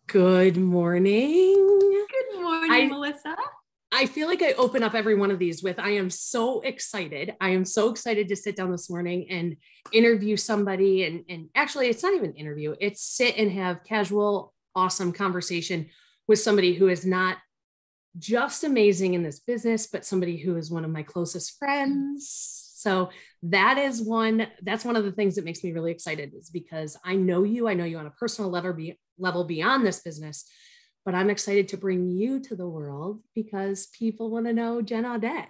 Good morning. Good morning, Melissa. I feel like I open up every one of these with, I am so excited. I am so excited to sit down this morning and interview somebody. And actually, it's not even an interview. It's sit and have casual, awesome conversation with somebody who is not just amazing in this business, but somebody who is one of my closest friends. So that's one of the things that makes me really excited, is because I know you on a personal level beyond this business, but I'm excited to bring you to the world because people want to know Jen Audette.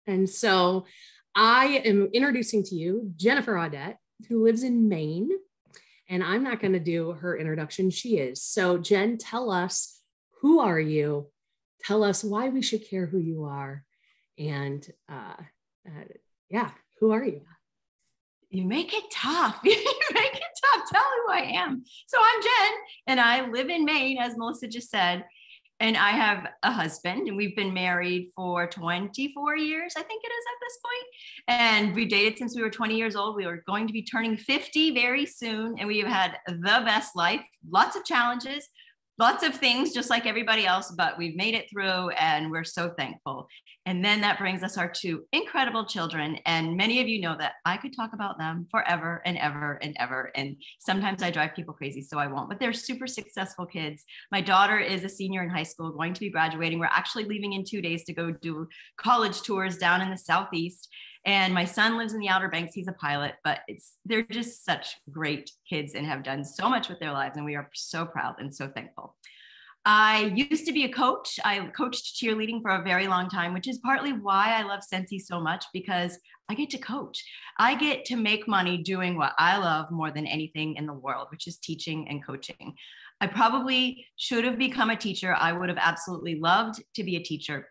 And so I am introducing to you Jennifer Audette, who lives in Maine, and I'm not going to do her introduction. She is. So Jen, tell us, who are you? Tell us why we should care who you are. And who are you? You make it tough. You make it tough. Tell me who I am. So I'm Jen, and I live in Maine, as Melissa just said. And I have a husband, and we've been married for 24 years, I think it is at this point. And we dated since we were 20 years old. We were going to be turning 50 very soon. And we have had the best life, lots of challenges, lots of things just like everybody else, but we've made it through and we're so thankful. And then that brings us our two incredible children. And many of you know that I could talk about them forever and ever and ever. And sometimes I drive people crazy, so I won't, but they're super successful kids. My daughter is a senior in high school, going to be graduating. We're actually leaving in 2 days to go do college tours down in the Southeast. And my son lives in the Outer Banks. He's a pilot, but they're just such great kids and have done so much with their lives. And we are so proud and so thankful. I used to be a coach. I coached cheerleading for a very long time, which is partly why I love Scentsy so much, because I get to coach. I get to make money doing what I love more than anything in the world, which is teaching and coaching. I probably should have become a teacher. I would have absolutely loved to be a teacher,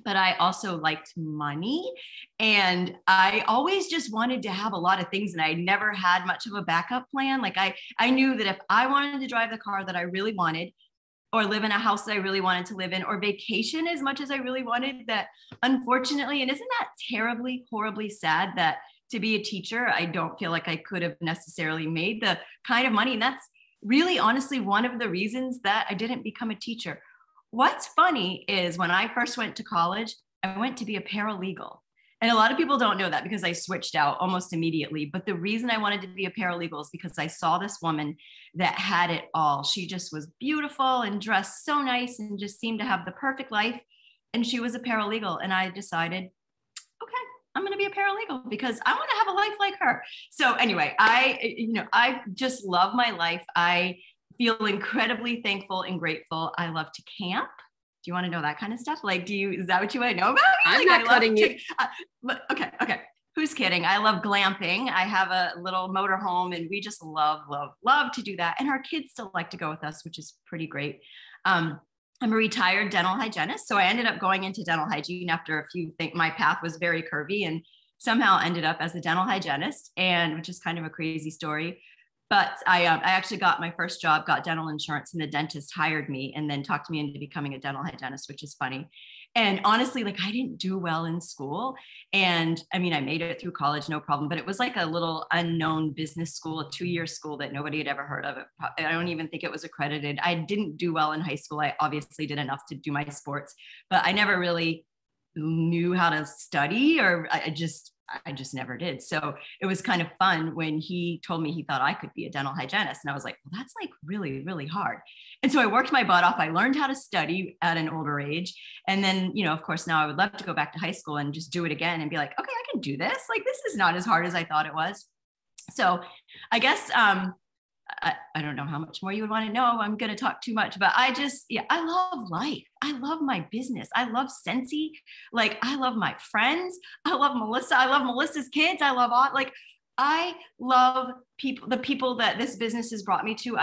but I also liked money. And I always just wanted to have a lot of things. And I never had much of a backup plan. Like I knew that if I wanted to drive the car that I really wanted, or live in a house that I really wanted to live in, or vacation as much as I really wanted, that unfortunately, and isn't that terribly, horribly sad that to be a teacher, I don't feel like I could have necessarily made the kind of money. And that's really honestly one of the reasons that I didn't become a teacher. What's funny is when I first went to college, I went to be a paralegal. And a lot of people don't know that because I switched out almost immediately. But the reason I wanted to be a paralegal is because I saw this woman that had it all. She just was beautiful and dressed so nice and just seemed to have the perfect life. And she was a paralegal. And I decided, okay, I'm going to be a paralegal because I want to have a life like her. So anyway, I just love my life. I feel incredibly thankful and grateful. I love to camp. Do you want to know that kind of stuff? Like, is that what you want to know about me? I'm not cutting you. Okay. Who's kidding? I love glamping. I have a little motor home and we just love to do that. And our kids still like to go with us, which is pretty great. I'm a retired dental hygienist. So I ended up going into dental hygiene after a few things. My path was very curvy and somehow ended up as a dental hygienist, and which is kind of a crazy story. But I actually got my first job, got dental insurance, and the dentist hired me and then talked me into becoming a dental hygienist, which is funny. And honestly, like I didn't do well in school. And I mean, I made it through college, no problem, but it was like a little unknown business school, a 2-year school that nobody had ever heard of. I don't even think it was accredited. I didn't do well in high school. I obviously did enough to do my sports, but I never really knew how to study, or I just never did. So it was kind of fun when he told me he thought I could be a dental hygienist. And I was like, well, that's like really, really hard. And so I worked my butt off. I learned how to study at an older age. And then, of course, now I would love to go back to high school and just do it again and be like, okay, I can do this. Like, this is not as hard as I thought it was. So I guess, I don't know how much more you would want to know. I'm going to talk too much, but I love life. I love my business. I love Scentsy. Like, I love my friends. I love Melissa. I love Melissa's kids. I love people, the people that this business has brought me to.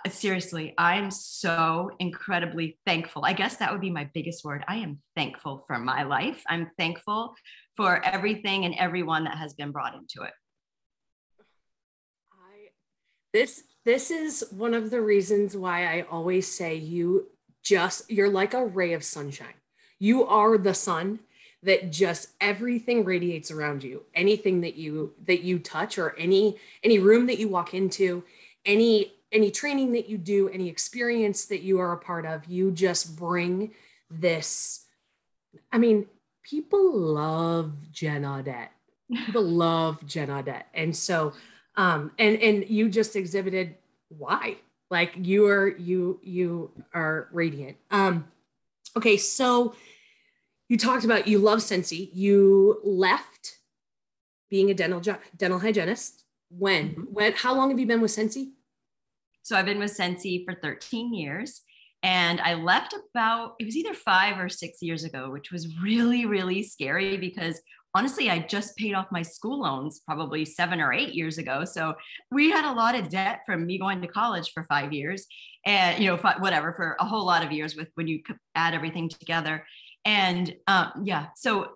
Seriously, I'm so incredibly thankful. I guess that would be my biggest word. I am thankful for my life. I'm thankful for everything and everyone that has been brought into it. This is one of the reasons why I always say you're like a ray of sunshine. You are the sun that just everything radiates around you. Anything that you touch, or any room that you walk into, any any training that you do, any experience that you are a part of, you just bring this. I mean, people love Jen Audette. People love Jen Audette. And so, and you just exhibited why. Like you are radiant. Okay, so you talked about you love Scentsy. You left being a dental hygienist. When, how long have you been with Scentsy? So I've been with Scentsy for 13 years. And I left it was either 5 or 6 years ago, which was really, really scary because honestly, I just paid off my school loans probably 7 or 8 years ago. So we had a lot of debt from me going to college for 5 years and, for a whole lot of years when you add everything together. And so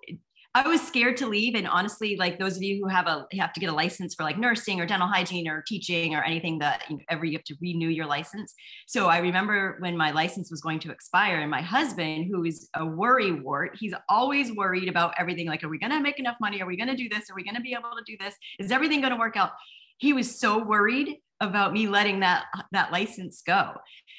I was scared to leave. And honestly, like those of you who have to get a license for like nursing or dental hygiene or teaching or anything that you have to renew your license. So I remember when my license was going to expire and my husband, who is a worrywart, he's always worried about everything. Like, are we going to make enough money? Are we going to do this? Are we going to be able to do this? Is everything going to work out? He was so worried about me letting that license go.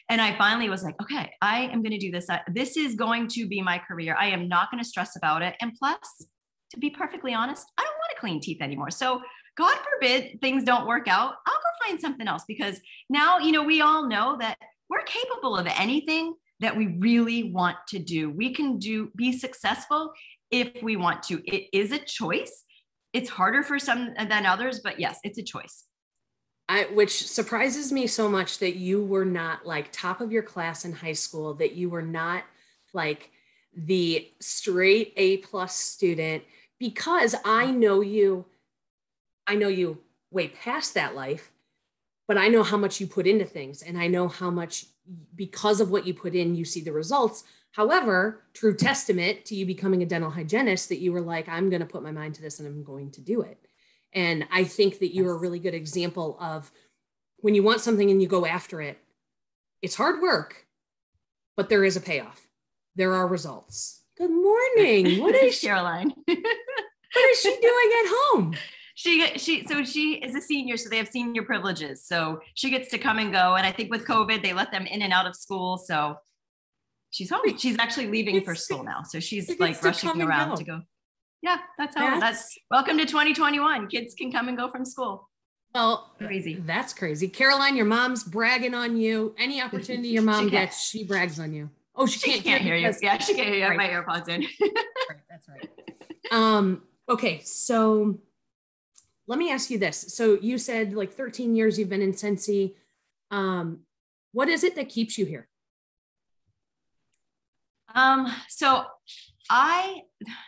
And I finally was like, okay, I am going to do this. This is going to be my career. I am not going to stress about it. And plus, to be perfectly honest, I don't want to clean teeth anymore. So God forbid things don't work out. I'll go find something else because now, we all know that we're capable of anything that we really want to do. We can be successful if we want to. It is a choice. It's harder for some than others, but yes, it's a choice. Which surprises me so much that you were not like top of your class in high school, that you were not like the straight A+ student, because I know you way past that life, but I know how much you put into things. And I know how much, because of what you put in, you see the results. However, true testament to you becoming a dental hygienist, that you were like, I'm going to put my mind to this and I'm going to do it. And I think that you're a really good example of when you want something and you go after it, it's hard work, but there is a payoff. There are results. Good morning. What is Caroline? What is she doing at home? She is a senior, so they have senior privileges. So she gets to come and go. And I think with COVID, they let them in and out of school. So she's home. She's actually leaving for school now. So she's like rushing around to go. Yeah, that's welcome to 2021. Kids can come and go from school. Well, crazy. That's crazy. Caroline, your mom's bragging on you. Any opportunity your mom gets, she brags on you. Oh, she can't hear you. Yeah, she can't hear you. I have my AirPods in. That's right. Okay, so let me ask you this. So you said like 13 years you've been in Scentsy. What is it that keeps you here?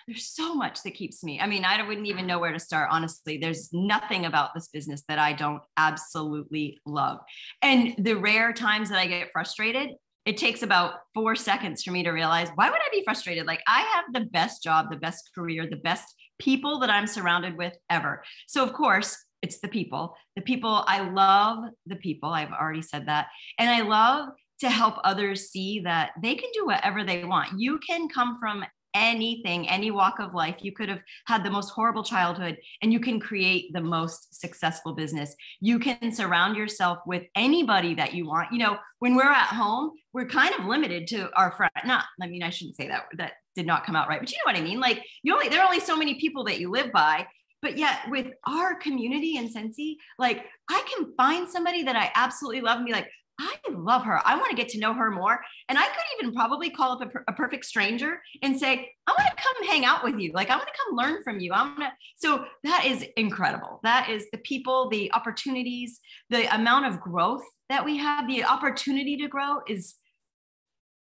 There's so much that keeps me. I mean, I wouldn't even know where to start. Honestly, there's nothing about this business that I don't absolutely love. And the rare times that I get frustrated, it takes about 4 seconds for me to realize, why would I be frustrated? Like, I have the best job, the best career, the best people that I'm surrounded with ever. So of course, it's the people. I love the people. I've already said that. And I love to help others see that they can do whatever they want. You can come from anything, any walk of life. You could have had the most horrible childhood and you can create the most successful business. You can surround yourself with anybody that you want. When we're at home, we're kind of limited to our friend. I shouldn't say that. That did not come out right, but you know what I mean? Like there are only so many people that you live by. But yet with our community in Scentsy, like I can find somebody that I absolutely love and be like, I love her. I want to get to know her more. And I could even probably call up a perfect stranger and say, I want to come hang out with you. Like, I want to come learn from you. So that is incredible. That is the people, the opportunities, the amount of growth that we have, the opportunity to grow is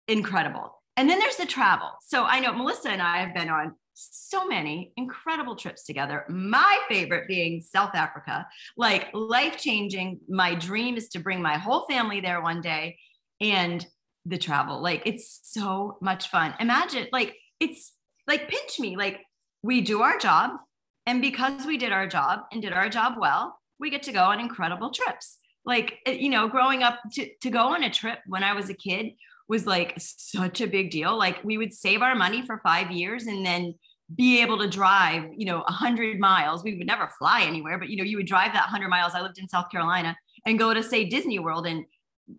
incredible. And then there's the travel. So I know Melissa and I have been on so many incredible trips together. My favorite being South Africa, like life-changing. My dream is to bring my whole family there one day, and the travel, like it's so much fun. Imagine, like, it's like, pinch me, like we do our job. And because we did our job and did our job well, we get to go on incredible trips. Like, growing up to go on a trip when I was a kid was like such a big deal. Like we would save our money for 5 years and then be able to drive, 100 miles. We would never fly anywhere, but you would drive that 100 miles. I lived in South Carolina and go to, say, Disney World and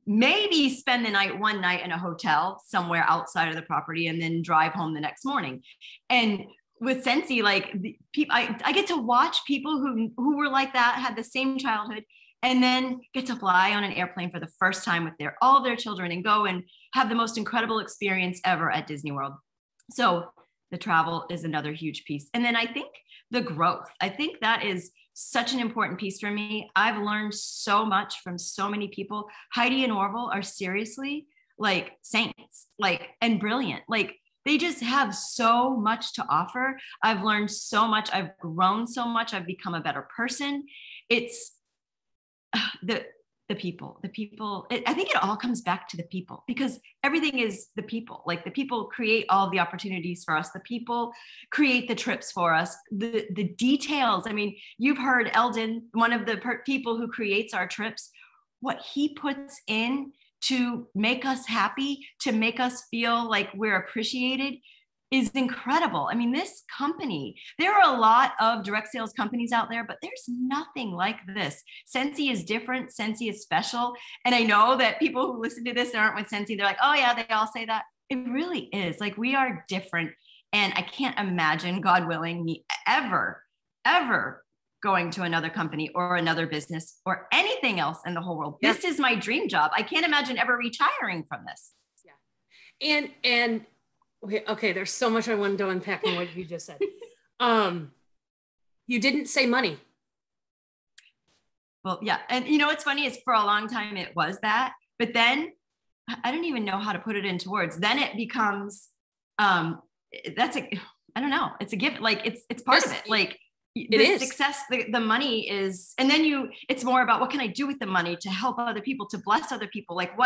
maybe spend the night one night in a hotel somewhere outside of the property and then drive home the next morning. And with Scentsy, like people, I get to watch people who were like that, had the same childhood, and then get to fly on an airplane for the first time with all their children and go and have the most incredible experience ever at Disney World. So the travel is another huge piece. And then I think the growth, I think that is such an important piece for me. I've learned so much from so many people. Heidi and Orville are seriously like saints, like, and brilliant. Like, they just have so much to offer. I've learned so much. I've grown so much. I've become a better person. It's the people. I think it all comes back to the people, because everything is the people. Like, the people create all the opportunities for us. The people create the trips for us. The details. I mean, you've heard Eldon, one of the people who creates our trips, what he puts in to make us happy, to make us feel like we're appreciated, is incredible. I mean, this company, there are a lot of direct sales companies out there, but there's nothing like this. Scentsy is different. Scentsy is special. And I know that people who listen to this aren't with Scentsy, they're like, oh yeah, they all say that. It really is. Like, we are different. And I can't imagine, God willing, me ever going to another company or another business or anything else in the whole world. Yeah. This is my dream job. I can't imagine ever retiring from this. Yeah. And okay, there's so much I wanted to unpack from what you just said. You didn't say money. Well, yeah. And you know, what's funny is, for a long time it was that, but then I don't even know how to put it into words. Then it becomes, I don't know. It's a gift. Like, it's part of it. Like, the success, the money is, and then it's more about, what can I do with the money to help other people, to bless other people? Like,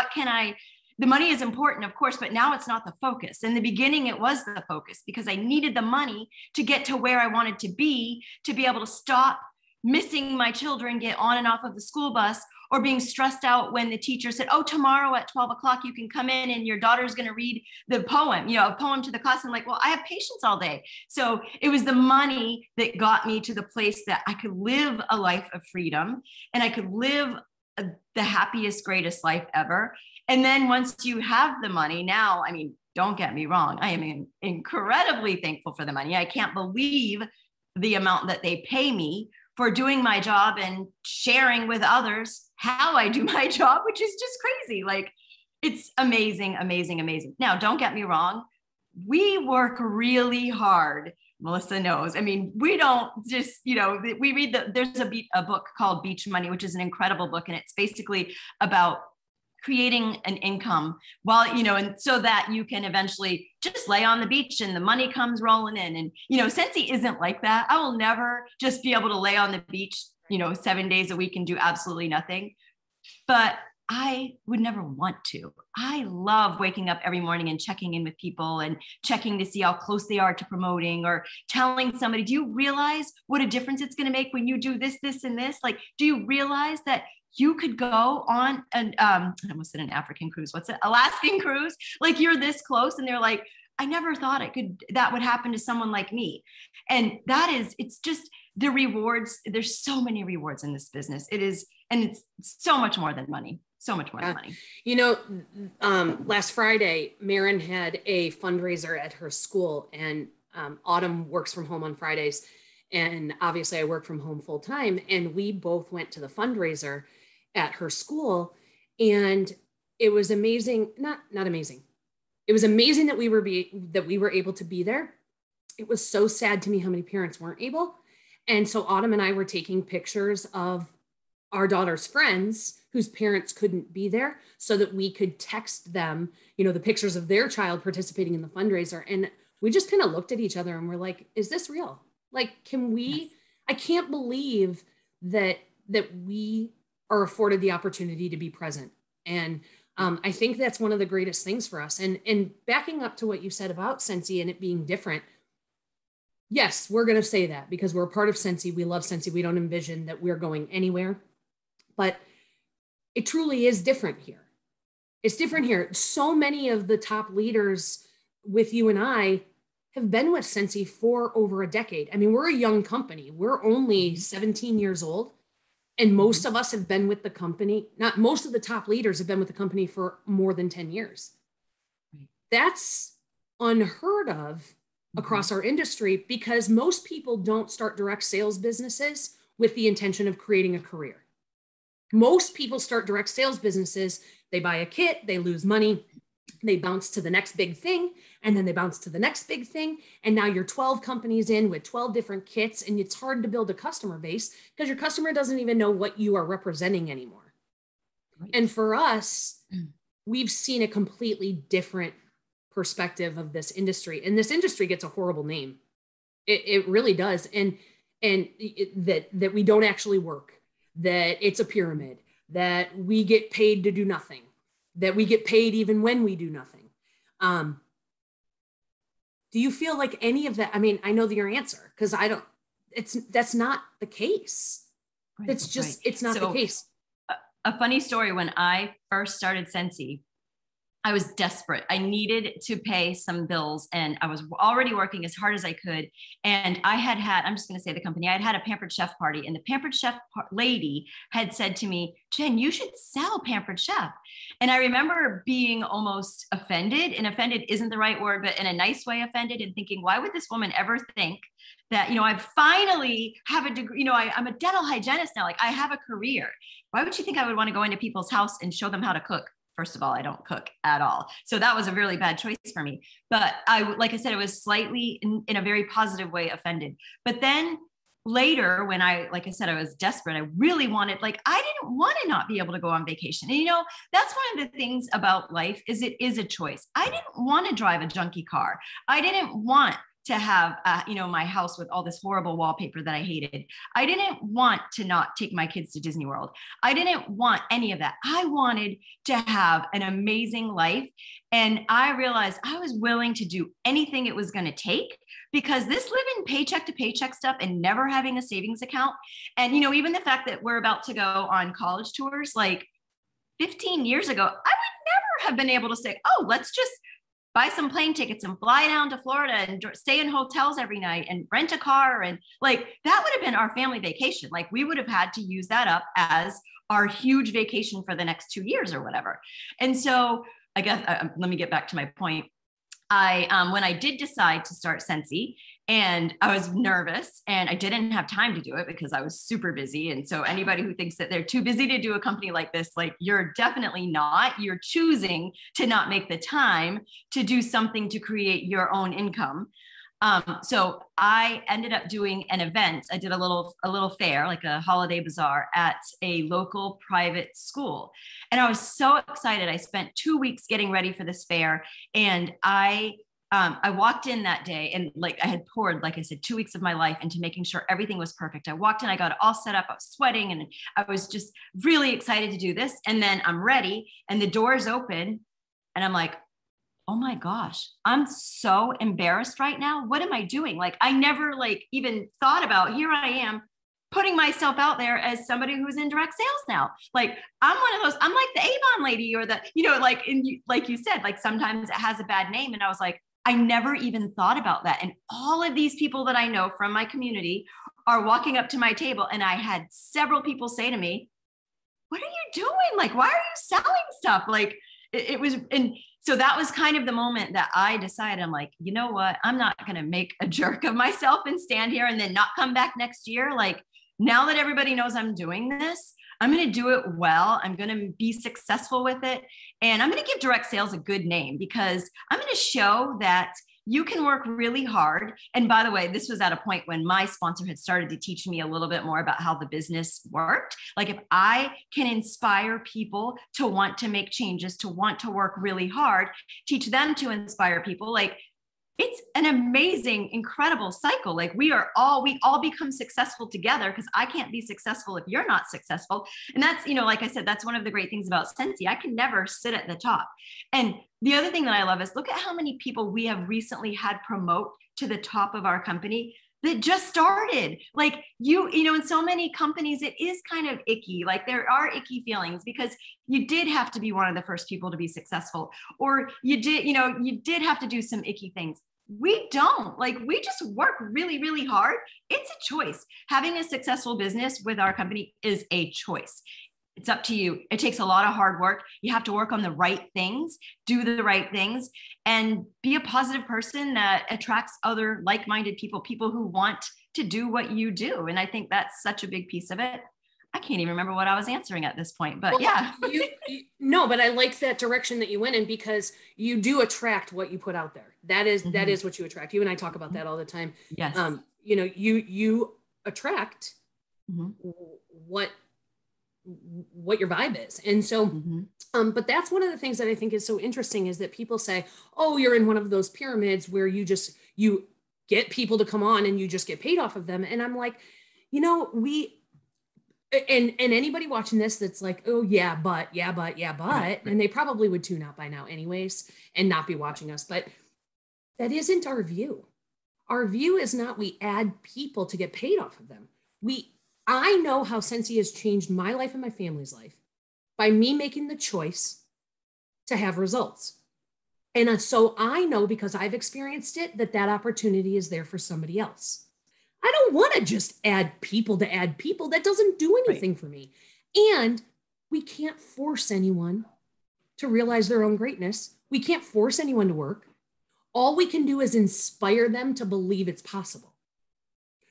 the money is important, of course, but now it's not the focus. In the beginning, it was the focus, because I needed the money to get to where I wanted to be able to stop missing my children, get on and off of the school bus, or being stressed out when the teacher said, oh, tomorrow at 12 o'clock, you can come in and your daughter's going to read the poem, a poem to the class. And like, well, I have patience all day. So it was the money that got me to the place that I could live a life of freedom, and I could live the happiest, greatest life ever. And then once you have the money, now, I mean, don't get me wrong, I am incredibly thankful for the money. I can't believe the amount that they pay me for doing my job and sharing with others how I do my job, which is just crazy. Like, it's amazing, amazing, amazing. Now, don't get me wrong. We work really hard. Melissa knows. I mean, we don't just, we read there's a book called Beach Money, which is an incredible book. And it's basically about creating an income while, and so that you can eventually just lay on the beach and the money comes rolling in. And, Scentsy isn't like that. I will never just be able to lay on the beach, 7 days a week and do absolutely nothing. But I would never want to. I love waking up every morning and checking in with people and checking to see how close they are to promoting, or telling somebody, do you realize what a difference it's going to make when you do this, this, and this? Like, do you realize that you could go on I almost said an African cruise. What's it? Alaskan cruise. Like, you're this close. And they're like, I never thought that would happen to someone like me. And it's just the rewards. There's so many rewards in this business. It is. And it's so much more than money. So much more than money. Last Friday, Marin had a fundraiser at her school, and Autumn works from home on Fridays. And obviously I work from home full time. And we both went to the fundraiser at her school, and it was amazing. Not amazing. It was amazing that we were able to be there. It was so sad to me how many parents weren't able. And so Autumn and I were taking pictures of our daughter's friends whose parents couldn't be there, so that we could text them, the pictures of their child participating in the fundraiser. And we just kind of looked at each other and we're like, is this real? Like, can we, yes. I can't believe that we are afforded the opportunity to be present. And I think that's one of the greatest things for us. And backing up to what you said about Scentsy and it being different. Yes, we're going to say that because we're a part of Scentsy. We love Scentsy. We don't envision that we're going anywhere, but it truly is different here. It's different here. So many of the top leaders with you and I have been with Scentsy for over a decade. I mean, we're a young company. We're only 17 years old, And most of us have been with the company, not most of the top leaders have been with the company for more than 10 years. That's unheard of across our industry, because most people don't start direct sales businesses with the intention of creating a career. Most people start direct sales businesses, they buy a kit, they lose money, they bounce to the next big thing, and then they bounce to the next big thing. And now you're 12 companies in with 12 different kits, and it's hard to build a customer base because your customer doesn't even know what you are representing anymore. Right. And for us, we've seen a completely different perspective of this industry. And this industry gets a horrible name. It really does. And that we don't actually work, that it's a pyramid, that we get paid to do nothing, that we get paid even when we do nothing. Do you feel like any of that? I mean, I know your answer, because that's not the case. Right, it's just, right. It's not the case. A funny story, when I first started Scentsy, I was desperate. I needed to pay some bills, and I was already working as hard as I could. And I had, I'm just going to say the company, I had a Pampered Chef party, and the Pampered Chef lady had said to me, Jen, you should sell Pampered Chef. And I remember being almost offended, and offended isn't the right word, but in a nice way offended, and thinking, why would this woman ever think that, I finally have a degree, I'm a dental hygienist now, like I have a career. Why would you think I would want to go into people's house and show them how to cook? First of all, I don't cook at all. So that was a really bad choice for me. But like I said, it was slightly in a very positive way offended. But then later, when like I said, I was desperate. I really wanted, I didn't want to not be able to go on vacation. And that's one of the things about life, is it is a choice. I didn't want to drive a junky car. I didn't want to have, my house with all this horrible wallpaper that I hated. I didn't want to not take my kids to Disney World. I didn't want any of that. I wanted to have an amazing life. And I realized I was willing to do anything it was going to take, because this living paycheck to paycheck stuff and never having a savings account. And, even the fact that we're about to go on college tours, 15 years ago, I would never have been able to say, oh, let's just buy some plane tickets and fly down to Florida and stay in hotels every night and rent a car. And that would have been our family vacation. We would have had to use that up as our huge vacation for the next 2 years or whatever. And so I guess, let me get back to my point. When I did decide to start Scentsy, and I was nervous and I didn't have time to do it because I was super busy. And so anybody who thinks that they're too busy to do a company like this, you're definitely not. You're choosing to not make the time to do something to create your own income. So I ended up doing an event. I did a little fair, like a holiday bazaar, at a local private school. And I was so excited. I spent 2 weeks getting ready for this fair. And I walked in that day, and I had poured, like I said, 2 weeks of my life into making sure everything was perfect. I walked in, I got it all set up. I was sweating, and I was just really excited to do this. And then I'm ready, and the doors open, and I'm like, oh my gosh, I'm so embarrassed right now. What am I doing? I never even thought about, here I am putting myself out there as somebody who's in direct sales now. I'm one of those, I'm like the Avon lady, or the, like you said, sometimes it has a bad name. And I was like, I never even thought about that. And all of these people that I know from my community are walking up to my table. And I had several people say to me, what are you doing? Why are you selling stuff? It was, and so that was kind of the moment that I decided, I'm like, you know what? I'm not going to make a jerk of myself and stand here and then not come back next year. Now that everybody knows I'm doing this, I'm going to do it well. I'm going to be successful with it. And I'm going to give direct sales a good name, because I'm going to show that you can work really hard. And by the way, this was at a point when my sponsor had started to teach me a little bit more about how the business worked. If I can inspire people to want to make changes, to want to work really hard, teach them to inspire people, it's an amazing, incredible cycle. We all become successful together, because I can't be successful if you're not successful. And that's, like I said, that's one of the great things about Scentsy. I can never sit at the top. And the other thing that I love is, look at how many people we have recently had promote to the top of our company that just started. In so many companies, it is kind of icky. There are icky feelings, because you did have to be one of the first people to be successful, or you did have to do some icky things. We don't. Like, we just work really, really hard. It's a choice. Having a successful business with our company is a choice. It's up to you. It takes a lot of hard work. You have to work on the right things, do the right things, and be a positive person that attracts other like-minded people, people who want to do what you do. And I think that's such a big piece of it. I can't even remember what I was answering at this point, but yeah. No, but I like that direction that you went in, because you do attract what you put out there. That is what you attract. You and I talk about that all the time. Yes. You know, you attract what your vibe is. And so, but that's one of the things that I think is so interesting, is that people say, oh, you're in one of those pyramids where you get people to come on and you just get paid off of them. And I'm like, you know, and anybody watching this that's like, oh yeah, but, and they probably would tune out by now anyways and not be watching us. But that isn't our view. Our view is not we add people to get paid off of them. I know how Scentsy has changed my life and my family's life by me making the choice to have results. And so I know, because I've experienced it, that opportunity is there for somebody else. I don't want to just add people to add people. That doesn't do anything for me. And we can't force anyone to realize their own greatness. We can't force anyone to work. All we can do is inspire them to believe it's possible.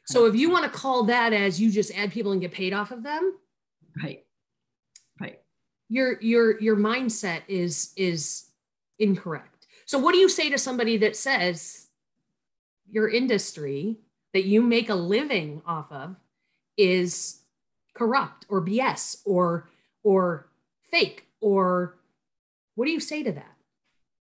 So if you want to call that as you just add people and get paid off of them, right. Your mindset is incorrect. So what do you say to somebody that says your industry that you make a living off of is corrupt or BS or fake? Or what do you say to that?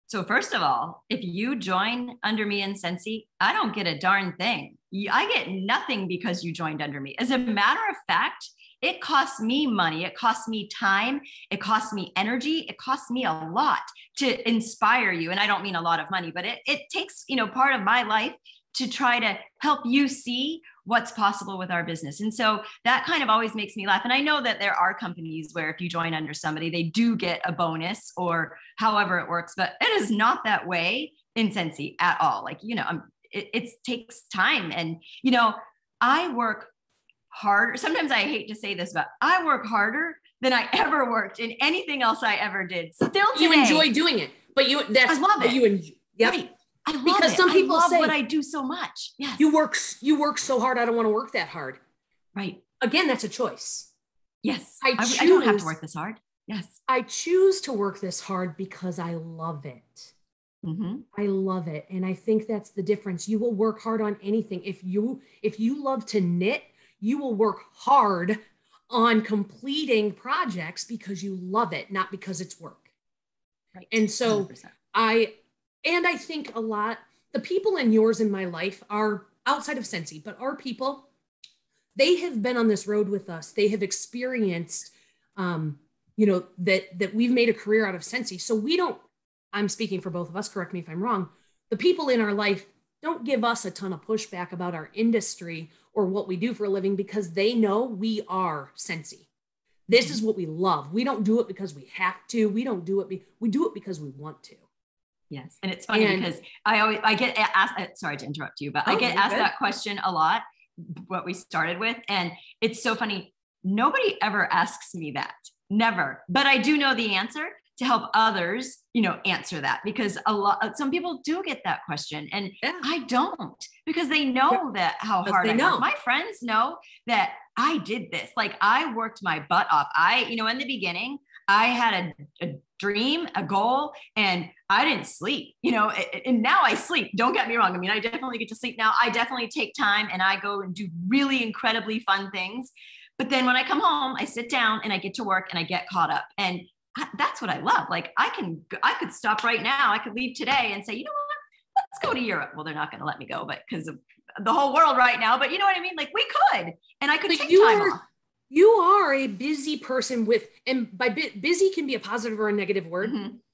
So first of all, if you join under me in Scentsy, I don't get a darn thing. I get nothing because you joined under me. As a matter of fact, it costs me money. It costs me time. It costs me energy. It costs me a lot to inspire you. And I don't mean a lot of money, but it takes, part of my life to try to help you see what's possible with our business. And so that kind of always makes me laugh. And I know that there are companies where if you join under somebody, they do get a bonus or however it works, but it is not that way in Scentsy at all. Like, it takes time. And, I work harder. Sometimes I hate to say this, but I work harder than I ever worked in anything else I ever did. Still today. You enjoy doing it, but I love it. You enjoy, yep. Right. I love because it. Some people I love say what I do so much. Yes. You work so hard. I don't want to work that hard. Right. Again, that's a choice. Yes. I don't have to work this hard. Yes. I choose to work this hard because I love it. I love it. And I think that's the difference. You will work hard on anything. If you love to knit, you will work hard on completing projects because you love it, not because it's work. Right. And so 100%. I think a lot, the people in yours in my life are outside of Scentsy, but our people, they have been on this road with us. They have experienced, that we've made a career out of Scentsy. So I'm speaking for both of us, correct me if I'm wrong. The people in our life don't give us a ton of pushback about our industry or what we do for a living because they know we are Scentsy. This is what we love. We don't do it because we have to. We don't do it. We do it because we want to. Yes. And it's funny because I get asked, sorry to interrupt you, but I get asked that question a lot, what we started with. And it's so funny. Nobody ever asks me that. Never. But I do know the answer to help others, answer that, because some people do get that question and I don't, because they know that how hard I work. My friends know that I did this. Like I worked my butt off. In the beginning, I had a dream, a goal, and I didn't sleep, and now I sleep. Don't get me wrong. I mean, I definitely get to sleep now. I definitely take time and I go and do really incredibly fun things. But then when I come home, I sit down and I get to work and I get caught up. And that's what I love. Like I could stop right now. I could leave today and say, you know what, let's go to Europe. Well, they're not going to let me go, but because of the whole world right now, but you know what I mean? Like we could, and I could take time off. You are a busy person and by busy can be a positive or a negative word.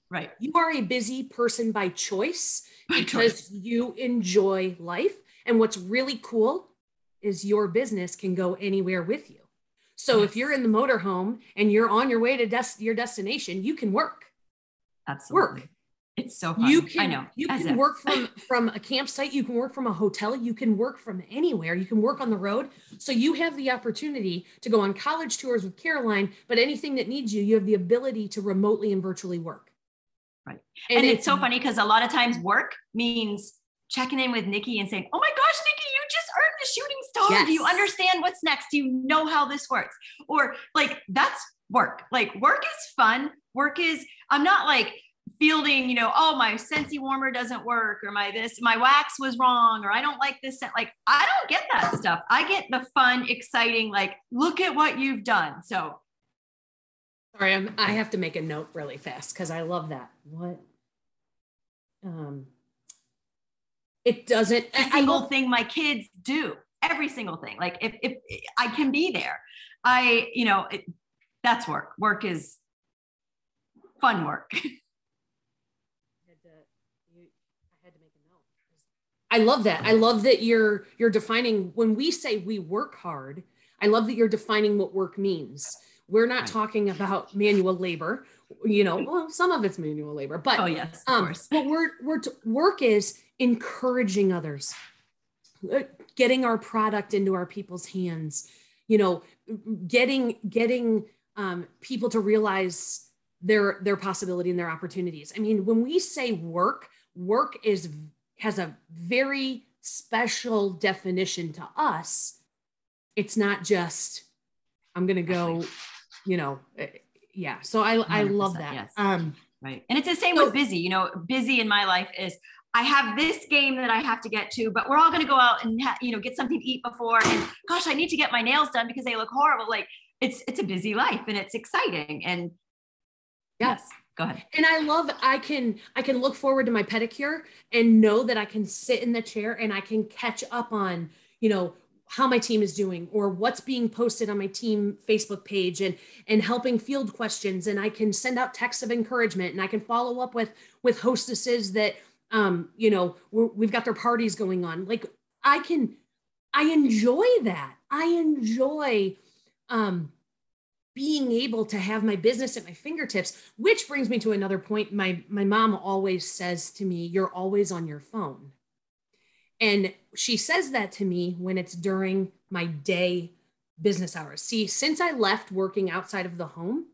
Right. You are a busy person by choice because you enjoy life. And what's really cool is your business can go anywhere with you. So if you're in the motorhome and you're on your way to your destination, you can work. Absolutely. Work. It's so fun. You can, I know. you can work from a campsite. You can work from a hotel. You can work from anywhere. You can work on the road. So you have the opportunity to go on college tours with Caroline, but anything that needs you, you have the ability to remotely and virtually work. Right. And it's so funny because a lot of times work means checking in with Nikki and saying, oh my gosh, Nikki, you just earned the shooting star. Yes. Do you understand what's next? Do you know how this works? Or like, that's work. Like work is fun. Work is, I'm not like fielding, oh, my Scentsy warmer doesn't work, or my wax was wrong, or I don't like this scent. Like, I don't get that stuff. I get the fun, exciting, like, look at what you've done. So. Sorry, I have to make a note really fast because I love that. What? It doesn't. Every single thing my kids do, every single thing. Like if I can be there, that's work. Work is fun work. I had to make a note. I love that. I love that you're defining, when we say we work hard, I love that you're defining what work means. We're not talking about manual labor, well, some of it's manual labor, but oh yes, of course. But work is encouraging others, getting our product into our people's hands, getting people to realize their possibility and their opportunities. I mean, when we say work has a very special definition to us. It's not just, I'm going to go, yeah. So I love that. Yes. Right. And it's the same with busy, busy in my life is I have this game that I have to get to, but we're all going to go out and get something to eat before. And gosh, I need to get my nails done because they look horrible. Like it's a busy life and it's exciting. And yes, go ahead. And I can look forward to my pedicure and know that I can sit in the chair and I can catch up on, how my team is doing or what's being posted on my team Facebook page and helping field questions. And I can send out texts of encouragement and I can follow up with hostesses that, we've got their parties going on. Like I enjoy that. I enjoy, being able to have my business at my fingertips, which brings me to another point. My mom always says to me, you're always on your phone. And she says that to me when it's during my day business hours. See, since I left working outside of the home,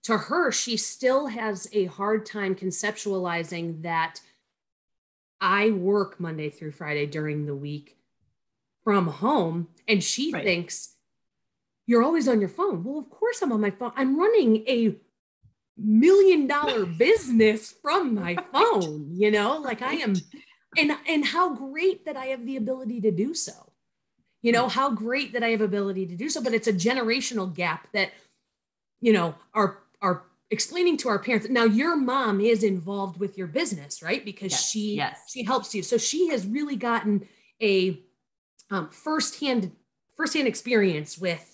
to her, she still has a hard time conceptualizing that I work Monday through Friday during the week from home. And she thinks, you're always on your phone. Well, of course I'm on my phone. I'm running a $1 million business from my phone, like I am. And how great that I have the ability to do so, how great that I have ability to do so, but it's a generational gap that, are explaining to our parents. Now your mom is involved with your business, right? Because she helps you. So she has really gotten a firsthand experience with,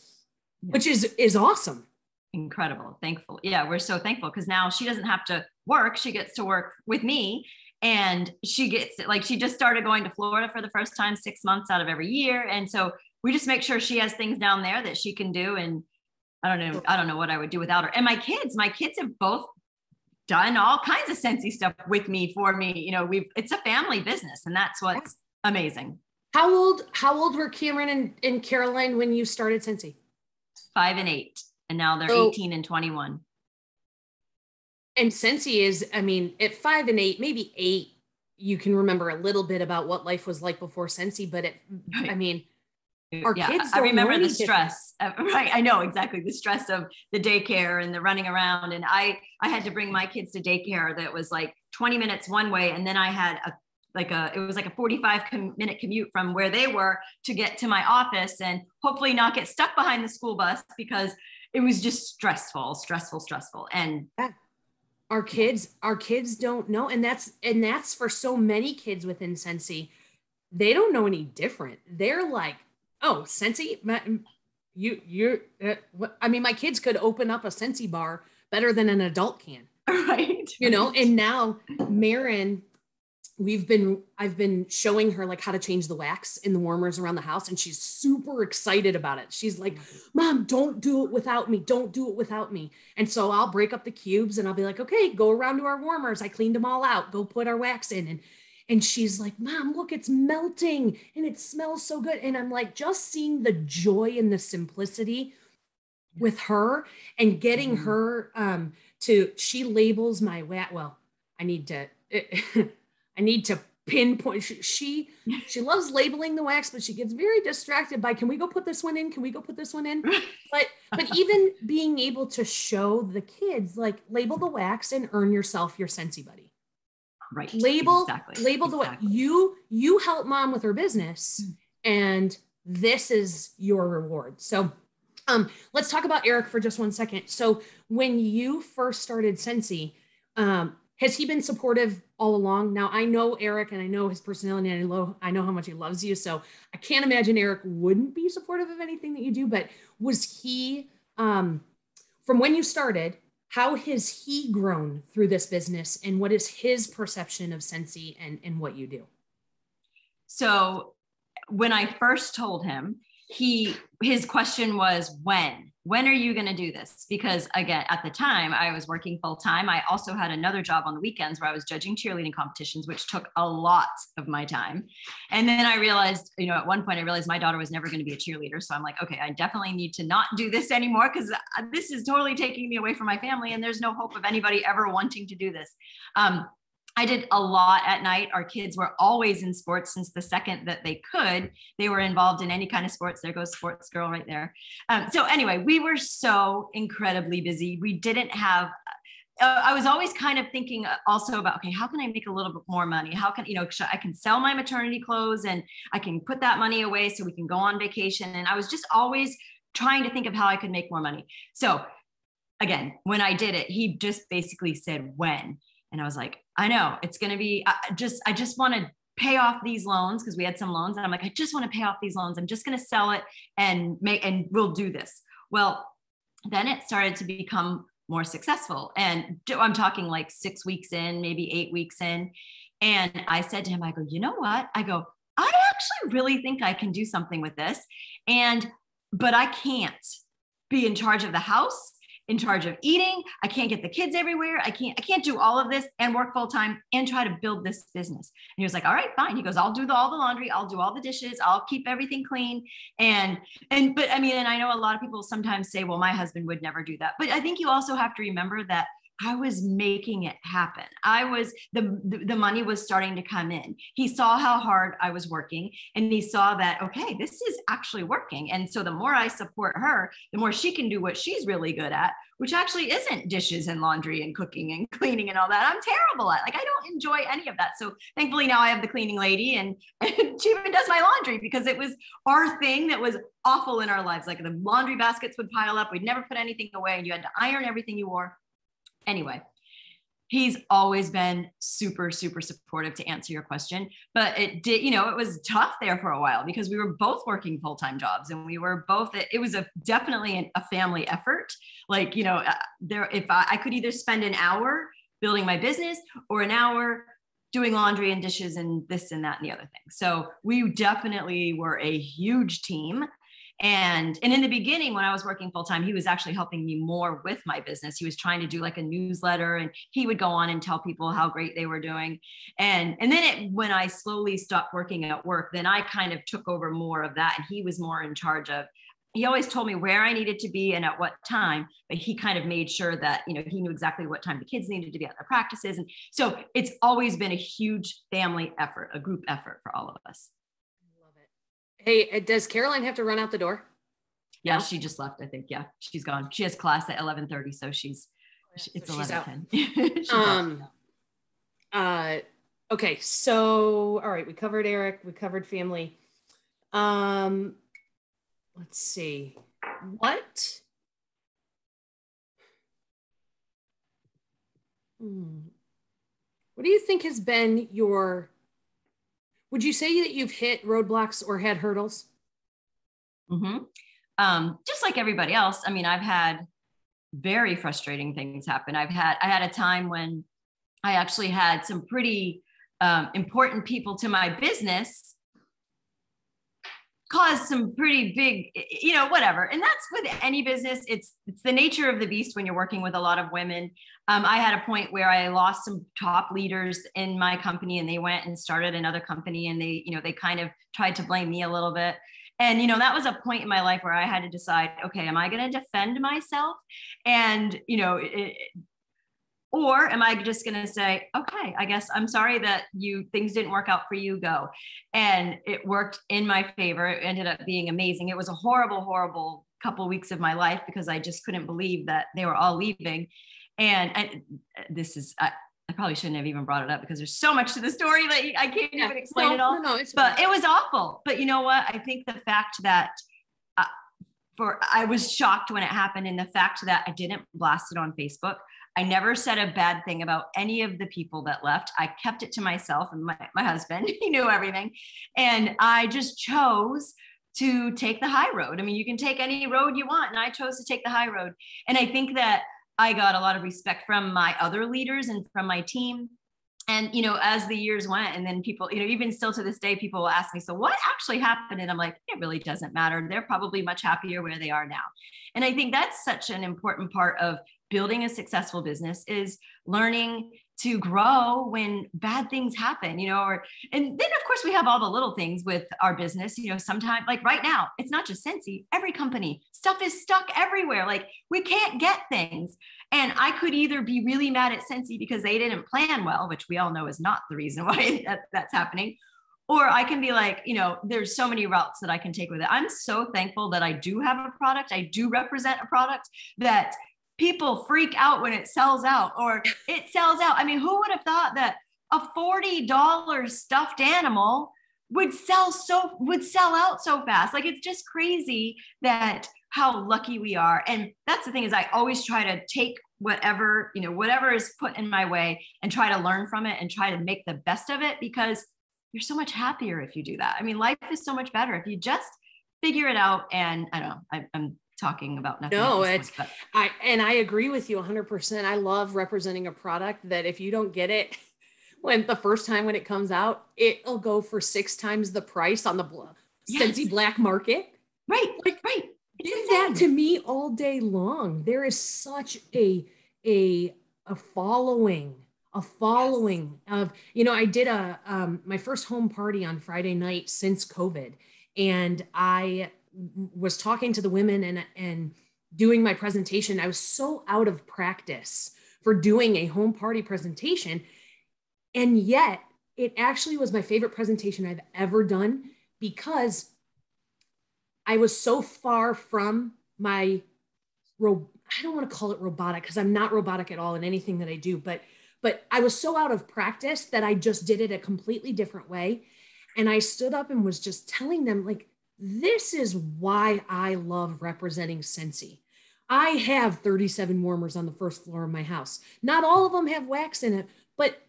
which is awesome. Incredible. Thankful. Yeah. We're so thankful because now she doesn't have to work. She gets to work with me. And she just started going to Florida for the first time 6 months out of every year. And so we just make sure she has things down there that she can do. And I don't know what I would do without her. And my kids have both done all kinds of Scentsy stuff with me, for me. It's a family business and that's what's amazing. How old were Cameron and Caroline when you started Scentsy? 5 and 8. And now they're 18 and 21. And Scentsy is, at 5 and 8, maybe 8, you can remember a little bit about what life was like before Scentsy, but our kids don't I remember know the stress. Right. I know exactly the stress of the daycare and the running around. And I had to bring my kids to daycare that was like 20 minutes one way. And then I had it was like a 45-minute commute from where they were to get to my office and hopefully not get stuck behind the school bus because it was just stressful. And our kids don't know. And that's for so many kids within Scentsy. They don't know any different. They're like, oh, Scentsy, my kids could open up a Scentsy bar better than an adult can. Right. And now Marin, I've been showing her like how to change the wax in the warmers around the house, and she's super excited about it. She's like, Mom, don't do it without me. Don't do it without me. And so I'll break up the cubes and I'll be like, okay, go around to our warmers. I cleaned them all out. Go put our wax in. And she's like, Mom, look, it's melting and it smells so good. And I'm like, just seeing the joy and the simplicity with her and getting her she labels my wax. Well, I need to pinpoint. She loves labeling the wax, but she gets very distracted by, can we go put this one in? Can we go put this one in? But even being able to show the kids, like, label the wax and earn yourself your Scentsy buddy. Right. Label the wax. You help Mom with her business, and this is your reward. So let's talk about Eric for just 1 second. So when you first started Scentsy, has he been supportive all along? Now, I know Eric and I know his personality and I know how much he loves you. So I can't imagine Eric wouldn't be supportive of anything that you do, but was he, from when you started, how has he grown through this business, and what is his perception of Scentsy and what you do? So when I first told him, his question was, when are you going to do this? Because again, at the time I was working full time. I also had another job on the weekends where I was judging cheerleading competitions, which took a lot of my time. And then I realized, at one point I realized my daughter was never going to be a cheerleader. So I'm like, okay, I definitely need to not do this anymore, because this is totally taking me away from my family. And there's no hope of anybody ever wanting to do this. I did a lot at night. Our kids were always in sports since the second that they could. They were involved in any kind of sports. There goes sports girl right there. So anyway, we were so incredibly busy. We didn't have, I was always kind of thinking also about, okay, how can I make a little bit more money? How can, I can sell my maternity clothes and I can put that money away so we can go on vacation. And I was just always trying to think of how I could make more money. So again, when I did it, he just basically said, when? And I was like, I know it's going to be, I just want to pay off these loans, because we had some loans. And I'm like, I just want to pay off these loans. I'm just going to sell it and we'll do this. Well, then it started to become more successful. And I'm talking like 6 weeks in, maybe 8 weeks in. And I said to him, I go, you know what? I go, I actually really think I can do something with this. But I can't be in charge of the house, in charge of eating. I can't get the kids everywhere. I can't do all of this and work full time and try to build this business. And he was like, all right, fine. He goes, I'll do all the laundry. I'll do all the dishes. I'll keep everything clean. But I mean, and I know a lot of people sometimes say, well, my husband would never do that. But I think you also have to remember that I was making it happen. The money was starting to come in. He saw how hard I was working, and he saw that, okay, this is actually working. And so the more I support her, the more she can do what she's really good at, which actually isn't dishes and laundry and cooking and cleaning and all that. I'm terrible at. Like, I don't enjoy any of that. So thankfully now I have the cleaning lady, and she even does my laundry, because it was our thing that was awful in our lives. Like, the laundry baskets would pile up. We'd never put anything away, and you had to iron everything you wore. Anyway, he's always been super, super supportive, to answer your question. But it did, it was tough there for a while, because we were both working full-time jobs, and we were both, it was definitely a family effort. Like, if I could either spend an hour building my business or an hour doing laundry and dishes and this and that and the other thing. So we definitely were a huge team. And in the beginning, when I was working full time, he was actually helping me more with my business. He was trying to do like a newsletter, and he would go on and tell people how great they were doing. And then when I slowly stopped working at work, then I kind of took over more of that. And he was more in charge of, he always told me where I needed to be and at what time, but he kind of made sure that, he knew exactly what time the kids needed to be at their practices. And so it's always been a huge family effort, a group effort for all of us. Hey, does Caroline have to run out the door? Yeah, she just left, I think. Yeah, she's gone. She has class at 11:30, so it's 11:10. Okay, so all right, we covered Eric, we covered family. Let's see. What do you think has been would you say that you've hit roadblocks or had hurdles? Just like everybody else. I mean, I've had very frustrating things happen. I had a time when I actually had some pretty important people to my business caused some pretty big, whatever. And that's with any business. It's the nature of the beast when you're working with a lot of women. I had a point where I lost some top leaders in my company, and they went and started another company, and they kind of tried to blame me a little bit. And, that was a point in my life where I had to decide, okay, am I going to defend myself? And, or am I just going to say, okay, I guess I'm sorry that things didn't work out for you, go. And it worked in my favor. It ended up being amazing. It was a horrible, horrible couple of weeks of my life because I just couldn't believe that they were all leaving. And I probably shouldn't have even brought it up because there's so much to the story that I can't even explain it all. But it was awful. But you know what? I think the fact that I was shocked when it happened, and the fact that I didn't blast it on Facebook. I never said a bad thing about any of the people that left. I kept it to myself and my husband. He knew everything. And I just chose to take the high road. I mean, you can take any road you want, and I chose to take the high road. And I think that I got a lot of respect from my other leaders and from my team. And, as the years went, and then people, even still to this day, people will ask me, so what actually happened? And I'm like, it really doesn't matter. They're probably much happier where they are now. And I think that's such an important part of building a successful business, is learning to grow when bad things happen, and then of course we have all the little things with our business, sometimes, like right now, it's not just Scentsy, every company, stuff is stuck everywhere. Like we can't get things. And I could either be really mad at Scentsy because they didn't plan well, which we all know is not the reason why that's happening. Or I can be like, there's so many routes that I can take with it. I'm so thankful that I do have a product. I do represent a product that people freak out when it sells out, or it sells out. I mean, who would have thought that a $40 stuffed animal would sell out so fast? Like, it's just crazy that how lucky we are. And that's the thing, is I always try to take whatever is put in my way and try to learn from it and try to make the best of it, because you're so much happier if you do that. I mean, life is so much better if you just figure it out. And I don't know, I'm talking about nothing. No, I agree with you 100%. I love representing a product that if you don't get it when the first time when it comes out, it'll go for 6 times the price on the Scentsy black market. Right. Right. Do that to me all day long. There is such a following of, I did my first home party on Friday night since COVID. And I was talking to the women and doing my presentation. I was so out of practice for doing a home party presentation. And yet it actually was my favorite presentation I've ever done, because I was so far from my, I don't want to call it robotic, because I'm not robotic at all in anything that I do, but I was so out of practice that I just did it a completely different way. And I stood up and was just telling them, like, this is why I love representing Scentsy. I have 37 warmers on the first floor of my house. Not all of them have wax in it, but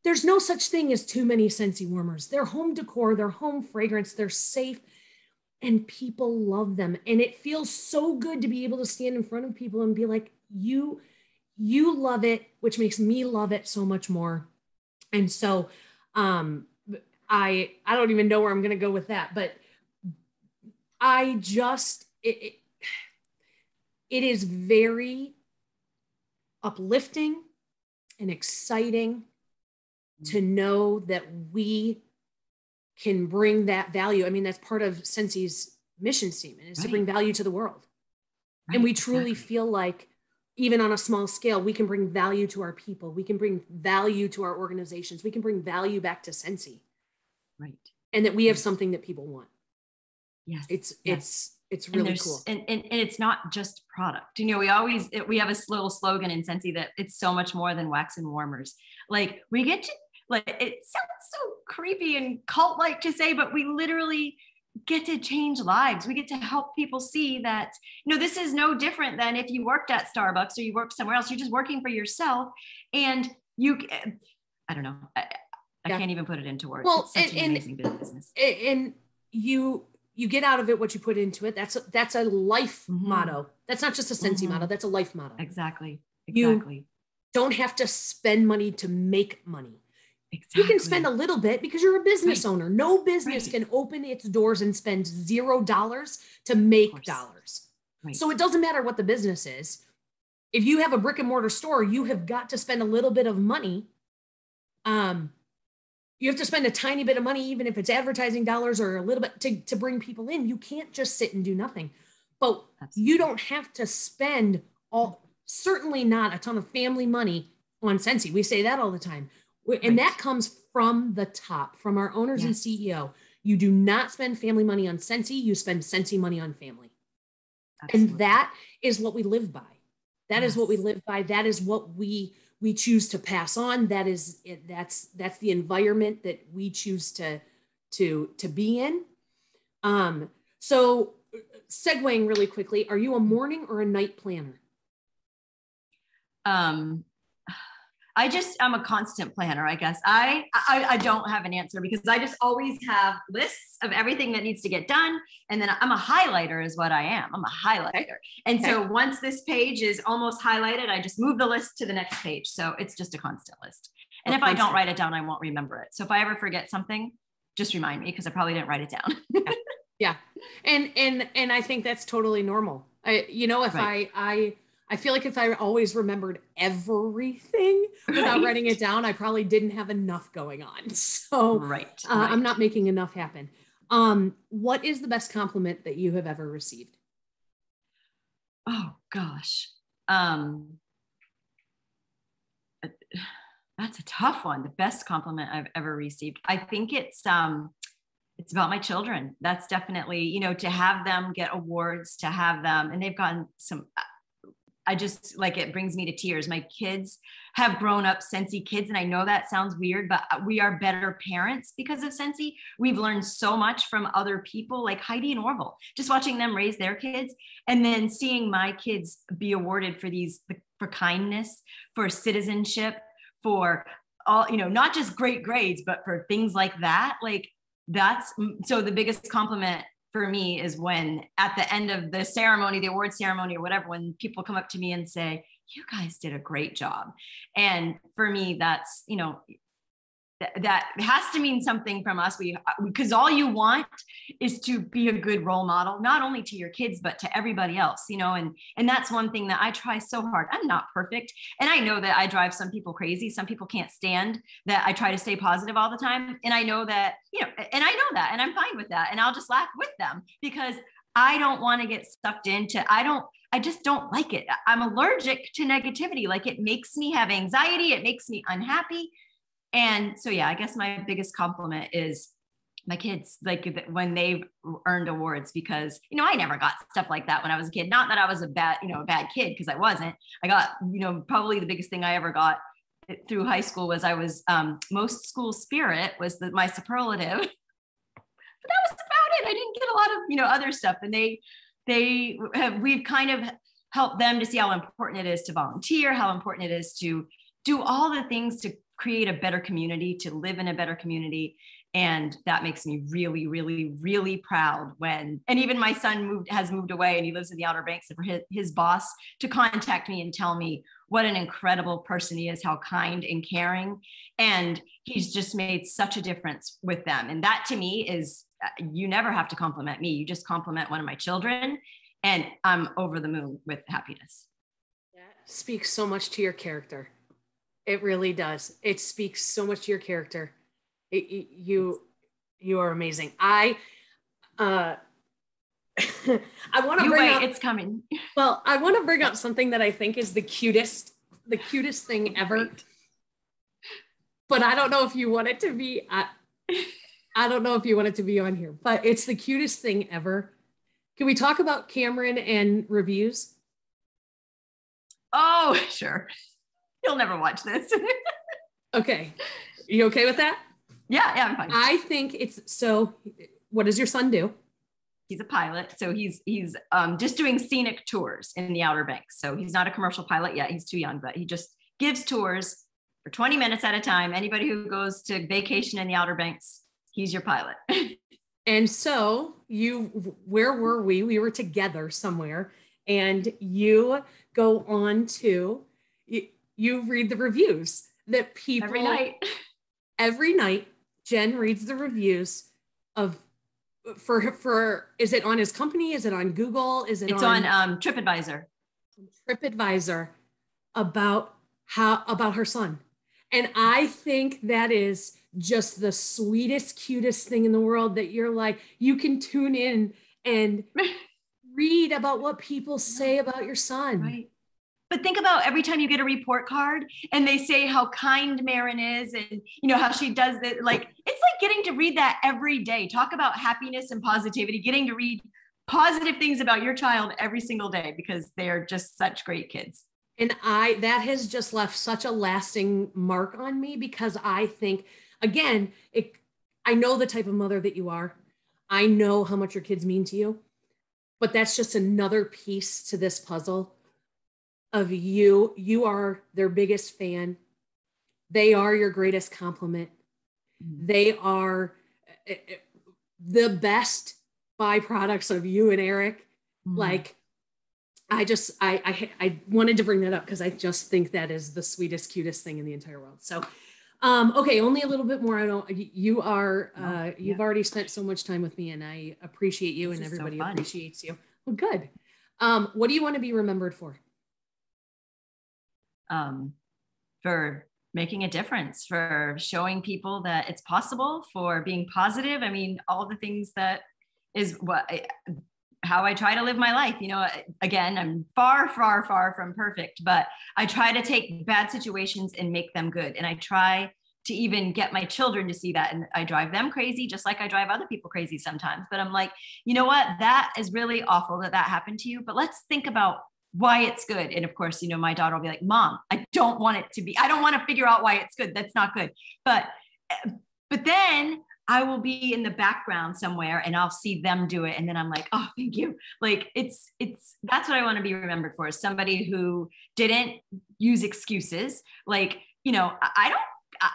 there's no such thing as too many Scentsy warmers. They're home decor, they're home fragrance, they're safe, and people love them. And it feels so good to be able to stand in front of people and be like, you love it, which makes me love it so much more. And so I don't even know where I'm going to go with that, but I just, it is very uplifting and exciting to know that we can bring that value. I mean, that's part of Scentsy's mission statement, is to bring value to the world. And we truly feel like, even on a small scale, we can bring value to our people. We can bring value to our organizations. We can bring value back to Scentsy. Right. And that we have something that people want. Yes. It's really cool. And it's not just product. We have a little slogan in Scentsy that it's so much more than wax and warmers. Like, we get to, like, it sounds so creepy and cult-like to say, but we literally get to change lives. We get to help people see that, this is no different than if you worked at Starbucks or you worked somewhere else. You're just working for yourself, and I don't know. I can't even put it into words. Well, it's such an amazing business. And you get out of it what you put into it. That's a life motto. That's not just a Scentsy motto. That's a life motto. Exactly. You don't have to spend money to make money. Exactly. You can spend a little bit because you're a business owner. No business Right. can open its doors and spend $0 to make dollars. Right. So it doesn't matter what the business is. If you have a brick and mortar store, you have got to spend a little bit of money. You have to spend a tiny bit of money, even if it's advertising dollars or a little bit to bring people in. You can't just sit and do nothing. But Absolutely. You don't have to spend certainly not a ton of family money on Scentsy. We say that all the time. And that comes from the top, from our owners and CEO. You do not spend family money on Scentsy. You spend Scentsy money on family. Absolutely. And that is what we live by. That is what we live by. That is what we choose to pass on. That's the environment that we choose to be in. So segueing really quickly, are you a morning or a night planner? I'm a constant planner, I guess. I don't have an answer because I just always have lists of everything that needs to get done. And then I'm a highlighter is what I am. I'm a highlighter. And so once this page is almost highlighted, I just move the list to the next page. So it's just a constant list. And if I don't write it down, I won't remember it. So if I ever forget something, just remind me because I probably didn't write it down. Yeah. And I think that's totally normal. I feel like if I always remembered everything without writing it down, I probably didn't have enough going on. So I'm not making enough happen. What is the best compliment that you have ever received? Oh gosh. That's a tough one. The best compliment I've ever received. I think it's about my children. That's definitely, to have them get awards, to have them, and they've gotten some, it brings me to tears. My kids have grown up Scentsy kids. And I know that sounds weird, but we are better parents because of Scentsy. We've learned so much from other people like Heidi and Orville, just watching them raise their kids and then seeing my kids be awarded for kindness, for citizenship, for all, not just great grades, but for things like that. So the biggest compliment for me is when at the end of the ceremony, the award ceremony or whatever, when people come up to me and say, you guys did a great job. And for me, that's, that has to mean something from us. Because all you want is to be a good role model, not only to your kids, but to everybody else, and that's one thing that I try so hard. I'm not perfect. And I know that I drive some people crazy. Some people can't stand that I try to stay positive all the time. And I know that, and I'm fine with that. And I'll just laugh with them because I don't want to get sucked into, I just don't like it. I'm allergic to negativity. It makes me have anxiety. It makes me unhappy. And so, I guess my biggest compliment is my kids, when they've earned awards, because, I never got stuff like that when I was a kid. Not that I was a bad kid, because I wasn't. I got, probably the biggest thing I ever got through high school was I was most school spirit was my superlative. But that was about it. I didn't get a lot of, other stuff. And we've kind of helped them to see how important it is to volunteer, how important it is to do all the things to create a better community, to live in a better community. And that makes me really, really, really proud and even my son has moved away and he lives in the Outer Banks, and for his boss to contact me and tell me what an incredible person he is, how kind and caring. And he's just made such a difference with them. And that to me is, you never have to compliment me. You just compliment one of my children and I'm over the moon with happiness. That speaks so much to your character. It really does. It speaks so much to your character. You are amazing. I want to bring up, it's coming. Well, I want to bring up something that I think is the cutest thing ever. Right. But I don't know if you want it to be, I don't know if you want it to be on here, but it's the cutest thing ever. Can we talk about Cameron and reviews? Oh, sure. He'll never watch this. Okay. You okay with that? Yeah, I'm fine. I think what does your son do? He's a pilot. So he's just doing scenic tours in the Outer Banks. So he's not a commercial pilot yet. He's too young, but he just gives tours for 20 minutes at a time. Anybody who goes to vacation in the Outer Banks, he's your pilot. And so where were we? We were together somewhere, and you go on to, you read the reviews that people, every night. every night, Jen reads the reviews of is it on his company? Is it on Google? It's on TripAdvisor. TripAdvisor about her son. And I think that is just the sweetest, cutest thing in the world, that you're like, you can tune in and read about what people say about your son. Right. But think about every time you get a report card and they say how kind Marin is and, you know, how she does it. Like, it's like getting to read that every day. Talk about happiness and positivity, getting to read positive things about your child every single day, because they are just such great kids. And that has just left such a lasting mark on me, because I think, again, I know the type of mother that you are. I know how much your kids mean to you, but that's just another piece to this puzzle of you are their biggest fan. They are your greatest compliment. They are the best byproducts of you and Eric. Like, I wanted to bring that up because I just think that is the sweetest, cutest thing in the entire world. So, okay, only a little bit more. You've already spent so much time with me, and I appreciate you, and everybody appreciates you. Well, good. What do you want to be remembered for? For making a difference, for showing people that it's possible, for being positive. I mean, all the things that is how I try to live my life. You know, again, I'm far, far, far from perfect, but I try to take bad situations and make them good. And I try to even get my children to see that. And I drive them crazy, just like I drive other people crazy sometimes. But I'm like, you know what? That is really awful that happened to you. But let's think about why it's good. And of course, you know, my daughter will be like, Mom, I don't want to figure out why it's good. That's not good. But then I will be in the background somewhere and I'll see them do it. And then I'm like, oh, thank you. Like, that's what I want to be remembered for, is somebody who didn't use excuses. Like, you know,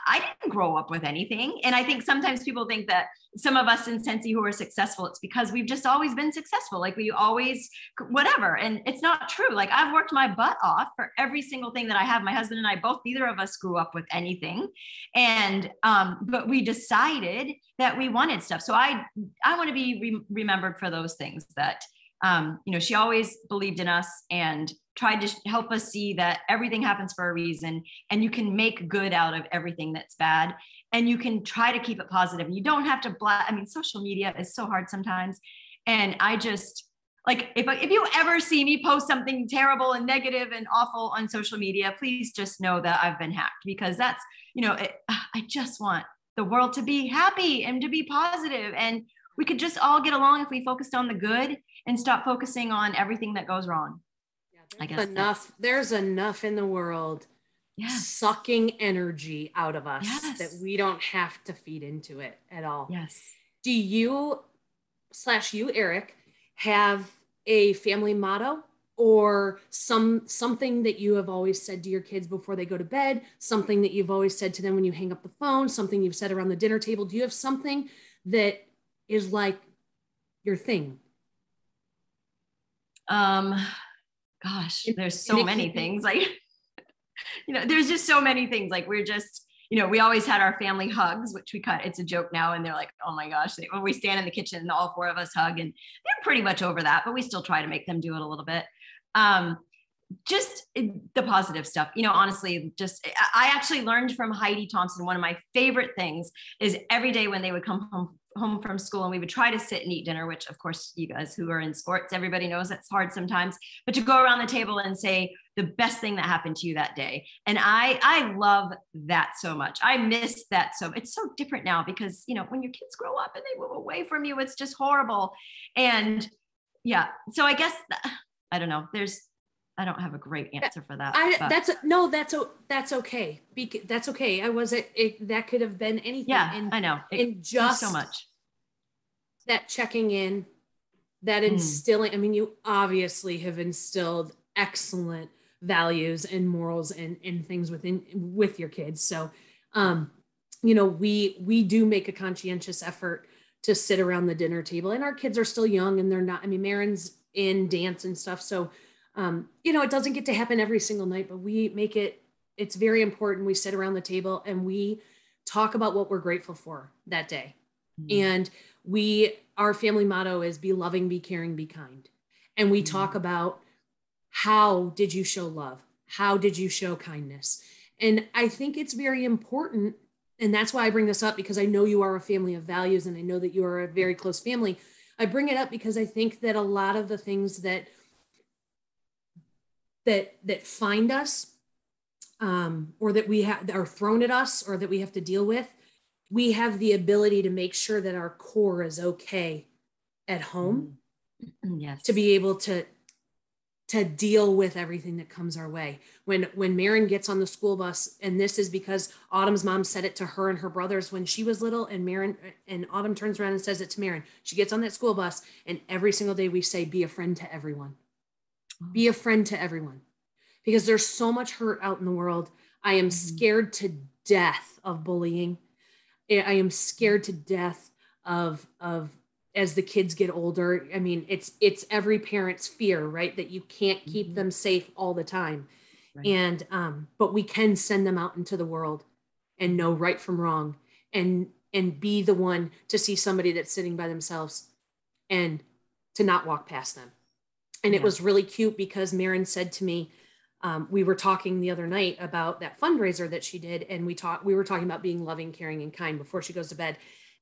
I didn't grow up with anything. And I think sometimes people think that some of us in Scentsy who are successful, it's because we've just always been successful. Like, we always, whatever. And it's not true. Like, I've worked my butt off for every single thing that I have. My husband and I both, neither of us grew up with anything. And, but we decided that we wanted stuff. So I want to be remembered for those things that, you know, she always believed in us and tried to help us see that everything happens for a reason, and you can make good out of everything that's bad, and you can try to keep it positive. You don't have to I mean, social media is so hard sometimes. And I just, like, if you ever see me post something terrible and negative and awful on social media, please just know that I've been hacked, because that's, you know, I just want the world to be happy and to be positive, and we could just all get along if we focused on the good and stop focusing on everything that goes wrong. I guess there's enough in the world sucking energy out of us that we don't have to feed into it at all. Yes. Do you Eric, have a family motto or something that you have always said to your kids before they go to bed, something that you've always said to them when you hang up the phone, something you've said around the dinner table? Do you have something that is like your thing? Gosh, there's so many things. Like, you know, there's just so many things. Like, we're just, you know, we always had our family hugs, which it's a joke now. And they're like, oh my gosh, when we stand in the kitchen and all four of us hug, and they're pretty much over that, but we still try to make them do it a little bit. Just the positive stuff, you know, honestly, I actually learned from Heidi Thompson. One of my favorite things is every day when they would come home from school and we would try to sit and eat dinner, which of course you guys who are in sports, everybody knows that's hard sometimes, but to go around the table and say the best thing that happened to you that day. And I love that so much. I miss that. So it's so different now, because, you know, when your kids grow up and they move away from you, it's just horrible. And yeah, so I guess, I don't know, I don't have a great answer for that. That's okay. That's okay. That could have been anything. Yeah, I know. And just so much. That checking in, that instilling, I mean, you obviously have instilled excellent values and morals and things with your kids. So, you know, we do make a conscientious effort to sit around the dinner table, and our kids are still young and they're not, I mean, Marin's in dance and stuff. So, you know, it doesn't get to happen every single night, but we make it's very important. We sit around the table and we talk about what we're grateful for that day. Mm-hmm. And our family motto is be loving, be caring, be kind. And we talk about how did you show love? How did you show kindness? And I think it's very important. And that's why I bring this up, because I know you are a family of values and I know that you are a very close family. I bring it up because I think that a lot of the things that find us, or that we have are thrown at us, or that we have to deal with, we have the ability to make sure that our core is okay at home. Yes. To be able to deal with everything that comes our way. When Marin gets on the school bus, and this is because Autumn's mom said it to her and her brothers when she was little, and Autumn turns around and says it to Marin. She gets on that school bus, and every single day we say, be a friend to everyone. Be a friend to everyone. Because there's so much hurt out in the world. I am scared to death of bullying. I am scared to death of as the kids get older. I mean, it's every parent's fear, right? That you can't keep them safe all the time. Right. And, but we can send them out into the world and know right from wrong, and be the one to see somebody that's sitting by themselves and to not walk past them. And it was really cute because Marin said to me, we were talking the other night about that fundraiser that she did. And we were talking about being loving, caring, and kind before she goes to bed.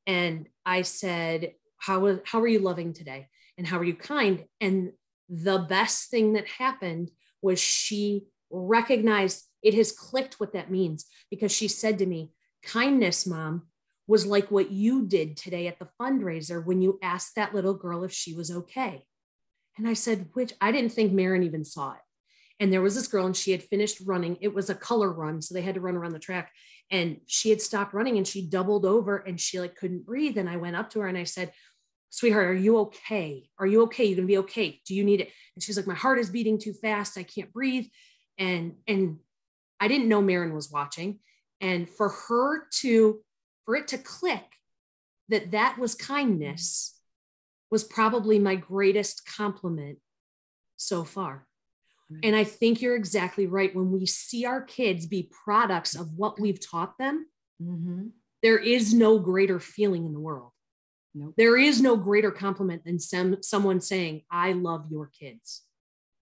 And I said, how are you loving today? And how are you kind? And the best thing that happened was she recognized, it has clicked what that means, because she said to me, kindness, Mom, was like what you did today at the fundraiser when you asked that little girl if she was okay. And I said, which I didn't think Marin even saw it. And there was this girl, and she had finished running. It was a color run, so they had to run around the track. And she had stopped running, and she doubled over, and she couldn't breathe. And I went up to her and I said, sweetheart, are you okay? Are you okay? You're gonna be okay. Do you need it? And she's like, my heart is beating too fast. I can't breathe. And I didn't know Marin was watching. And for it to click that was kindness was probably my greatest compliment so far. And I think you're exactly right. When we see our kids be products of what we've taught them, there is no greater feeling in the world. Nope. There is no greater compliment than someone saying, I love your kids.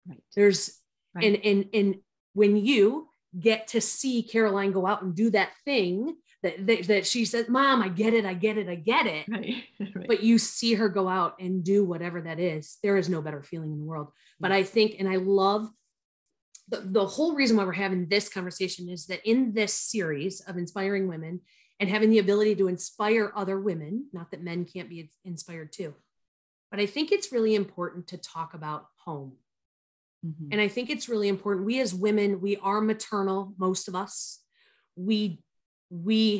Right. And when you get to see Caroline go out and do that thing that she said, Mom, I get it. Right. Right. But you see her go out and do whatever that is. There is no better feeling in the world. But I think, and I love the whole reason why we're having this conversation is that in this series of inspiring women and having the ability to inspire other women, not that men can't be inspired too, but I think it's really important to talk about home. And I think it's really important. We as women, we are maternal, most of us. We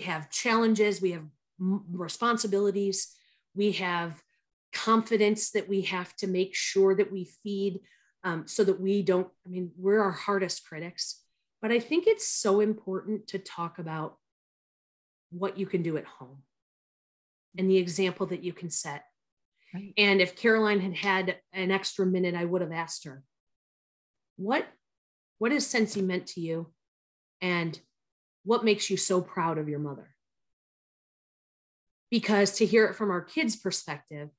have challenges, we have responsibilities, we have confidence that we have to make sure that we feed, so that we're our hardest critics. But I think it's so important to talk about what you can do at home and the example that you can set. Right. And if Caroline had an extra minute, I would have asked her, what has Scentsy meant to you? And what makes you so proud of your mother? Because to hear it from our kids' perspective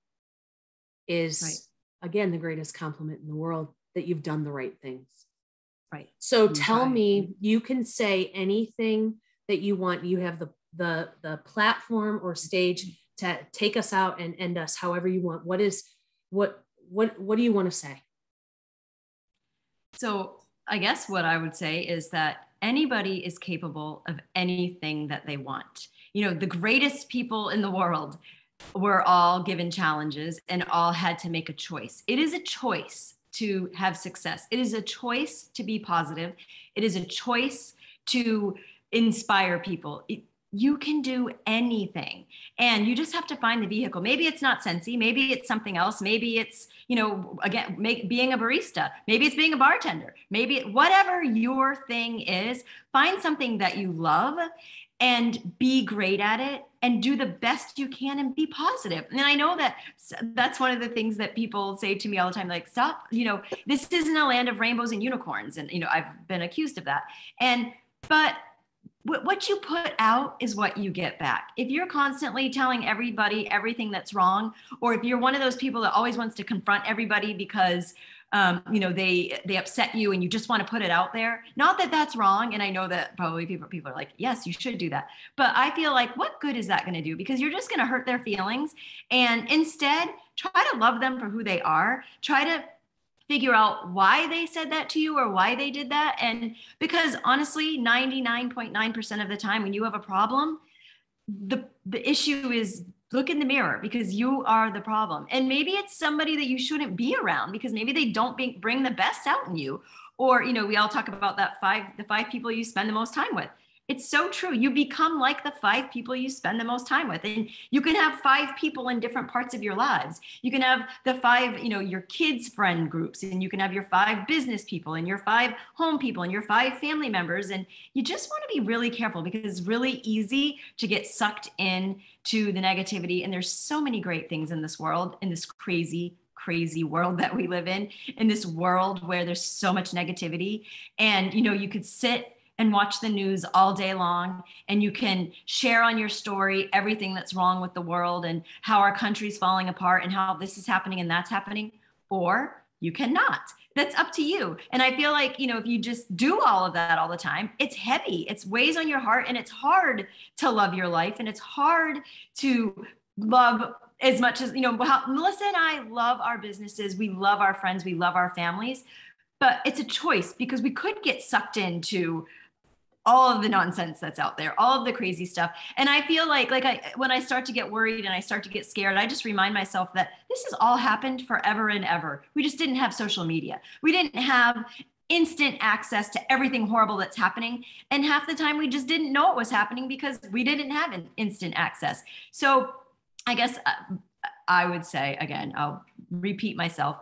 is, again, the greatest compliment in the world, that you've done the right things. Right. So tell me, you can say anything that you want. You have the platform or stage to take us out and end us however you want. What do you want to say? So I guess what I would say is that anybody is capable of anything that they want. The greatest people in the world were all given challenges and all had to make a choice. It is a choice to have success. It is a choice to be positive. It is a choice to inspire people. You can do anything, and you just have to find the vehicle. Maybe it's not Scentsy. Maybe it's something else. Maybe it's, being a barista. Maybe it's being a bartender. Maybe whatever your thing is, find something that you love and be great at it and do the best you can and be positive. And I know that's one of the things that people say to me all the time, like, stop, this isn't a land of rainbows and unicorns. And, I've been accused of that. But what you put out is what you get back. If you're constantly telling everybody everything that's wrong, or if you're one of those people that always wants to confront everybody because they upset you and you just want to put it out there. Not that that's wrong. And I know that probably people are like, yes, you should do that. But I feel like, what good is that going to do? Because you're just going to hurt their feelings. And instead, try to love them for who they are. Try to figure out why they said that to you or why they did that. And because honestly, 99.9% of the time when you have a problem, the issue is, look in the mirror, because you are the problem. And maybe it's somebody that you shouldn't be around because maybe they don't bring the best out in you. Or, we all talk about the five people you spend the most time with. It's so true. You become like the 5 people you spend the most time with. And you can have 5 people in different parts of your lives. You can have the 5, your kids' friend groups, and you can have your 5 business people and your 5 home people and your 5 family members. And you just want to be really careful because it's really easy to get sucked in to the negativity. And there's so many great things in this world, in this crazy world that we live in this world where there's so much negativity. And, you could sit and watch the news all day long, and you can share on your story everything that's wrong with the world and how our country's falling apart and how this is happening and that's happening, or you cannot. That's up to you. And I feel like, if you just do all of that all the time, it's heavy, it's weighs on your heart, and it's hard to love your life, and it's hard to love as much as, Melissa and I love our businesses, we love our friends, we love our families, but it's a choice because we could get sucked into all of the nonsense that's out there, all of the crazy stuff. And I feel like when I start to get worried and I start to get scared, I just remind myself that this has all happened forever and ever. We just didn't have social media. We didn't have instant access to everything horrible that's happening. And half the time we just didn't know it was happening because we didn't have an instant access. So I guess I would say, again, I'll repeat myself,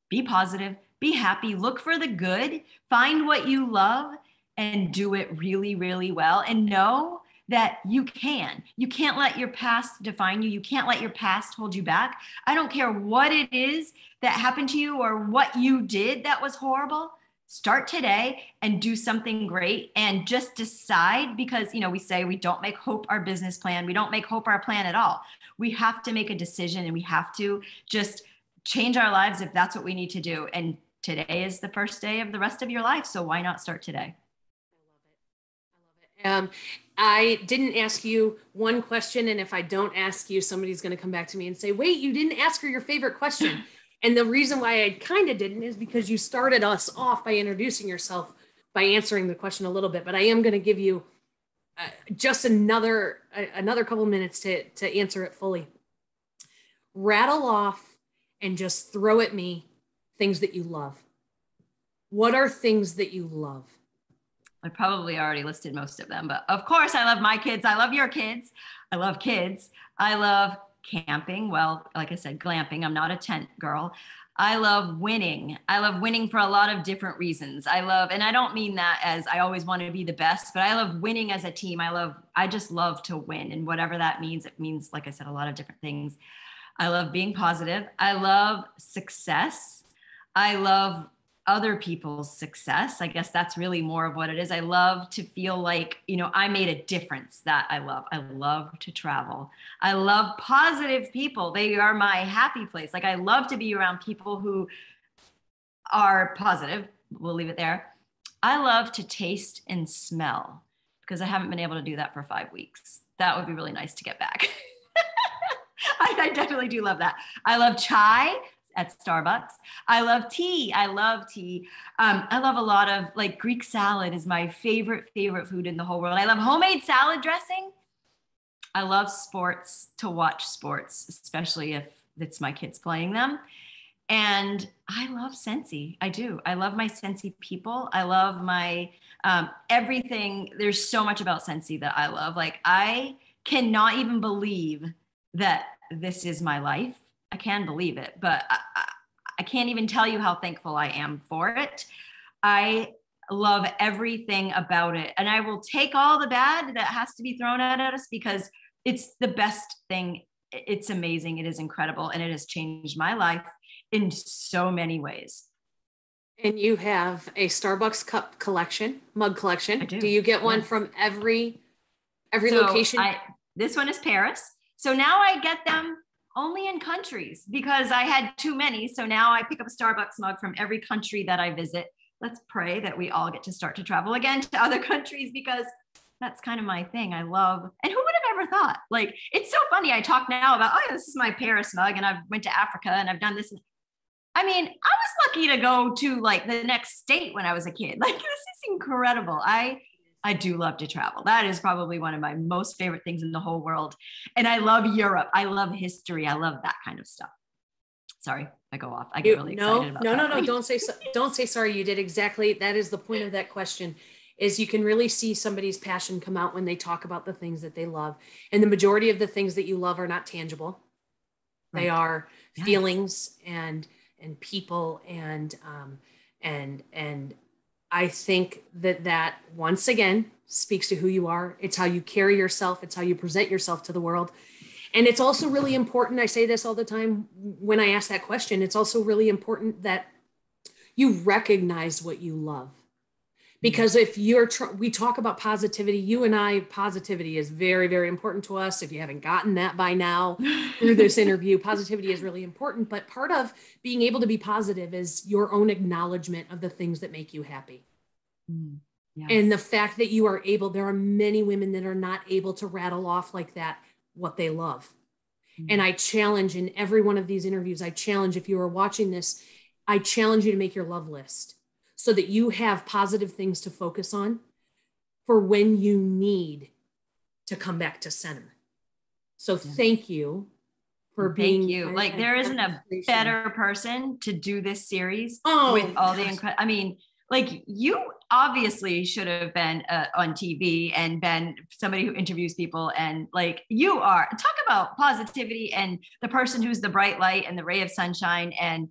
be positive, be happy, look for the good, find what you love, and do it really, really well. And know that you can. You can't let your past define you. You can't let your past hold you back. I don't care what it is that happened to you or what you did that was horrible. Start today and do something great, and just decide, because, we say we don't make hope our business plan. We don't make hope our plan at all. We have to make a decision, and we have to just change our lives if that's what we need to do. And today is the first day of the rest of your life. So why not start today? I love it. I didn't ask you one question, and if I don't ask you, somebody's going to come back to me and say, wait, you didn't ask her your favorite question. And the reason why I kind of didn't is because you started us off by introducing yourself by answering the question a little bit, but I am going to give you just another couple minutes to answer it fully. Rattle off and just throw at me things that you love. What are things that you love? I probably already listed most of them, but of course I love my kids. I love your kids. I love kids. I love camping. Well, like I said, glamping. I'm not a tent girl. I love winning. I love winning for a lot of different reasons. And I don't mean that as I always want to be the best, but I love winning as a team. I just love to win. And whatever that means, it means, like I said, a lot of different things. I love being positive. I love success. I love other people's success. I guess that's really more of what it is. I love to feel like, I made a difference. That I love. I love to travel. I love positive people. They are my happy place. Like, I love to be around people who are positive. We'll leave it there. I love to taste and smell, because I haven't been able to do that for 5 weeks. That would be really nice to get back. I definitely do love that. I love chai at Starbucks. I love tea. I love a lot of, Greek salad is my favorite food in the whole world. I love homemade salad dressing. I love sports, to watch sports, especially if it's my kids playing them. And I love Scentsy. I do. I love my Scentsy people. I love my everything. There's so much about Scentsy that I love. I cannot even believe that this is my life. I can believe it, but I can't even tell you how thankful I am for it. I love everything about it. And I will take all the bad that has to be thrown at us, because it's the best thing. It's amazing. It is incredible. And it has changed my life in so many ways. And you have a Starbucks cup collection, mug I collection. Do do. you get one Yes. from every So location? this one is Paris. So now I get them only in countries because I had too many. So now I pick up a Starbucks mug from every country that I visit. Let's pray that we all get to start to travel again to other countries because that's kind of my thing. I love, and who would have ever thought? Like, it's so funny. I talk now about, oh, yeah, this is my Paris mug, and I've went to Africa and I've done this. I mean, I was lucky to go to like the next state when I was a kid. Like, this is incredible. I do love to travel. That is probably one of my most favorite things in the whole world. And I love Europe. I love history. I love that kind of stuff. Sorry, I go off. I get really excited about No. traveling. Don't say sorry. You did exactly. That is the point of that question. Is you can really see somebody's passion come out when they talk about the things that they love. And the majority of the things that you love are not tangible. They Right. are Yes. feelings and people and I think that once again speaks to who you are. It's how you carry yourself. It's how you present yourself to the world. And it's also really important. I say this all the time when I ask that question. It's also really important that you recognize what you love. Because if we talk about positivity, you and I, positivity is very, very important to us. If you haven't gotten that by now through this interview, positivity is really important. But part of being able to be positive is your own acknowledgement of the things that make you happy. Yes. And the fact that you are able, there are many women that are not able to rattle off like that what they love. And I challenge in every one of these interviews, I challenge, if you are watching this, I challenge you to make your love list so that you have positive things to focus on for when you need to come back to center. So thank you for being. Thank you. Like, there isn't a better person to do this series with all the incredible. I mean, like, you obviously should have been on TV and been somebody who interviews people. And like, you are, talk about positivity and the person who's the bright light and the ray of sunshine. And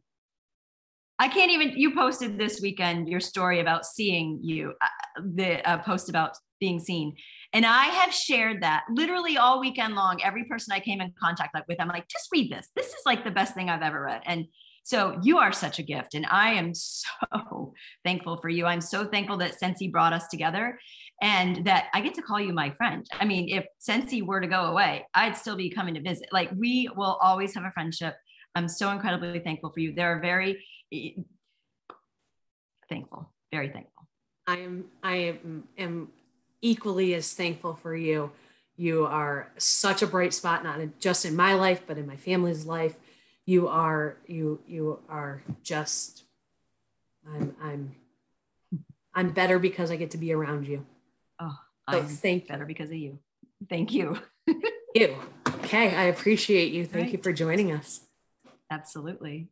I can't even, you posted this weekend your story about seeing you, the post about being seen. And I have shared that literally all weekend long. Every person I came in contact with, I'm like, just read this. This is like the best thing I've ever read. And so you are such a gift. And I am so thankful for you. I'm so thankful that Scentsy brought us together and that I get to call you my friend. I mean, if Scentsy were to go away, I'd still be coming to visit. Like, we will always have a friendship. I'm so incredibly thankful for you. They're very thankful, very thankful. I am equally as thankful for you. You are such a bright spot, not just in my life, but in my family's life. You are just, I'm better because I get to be around you. Oh, so I'm thank better because of you. Thank you. Okay, I appreciate you. Thank you for joining us. Absolutely.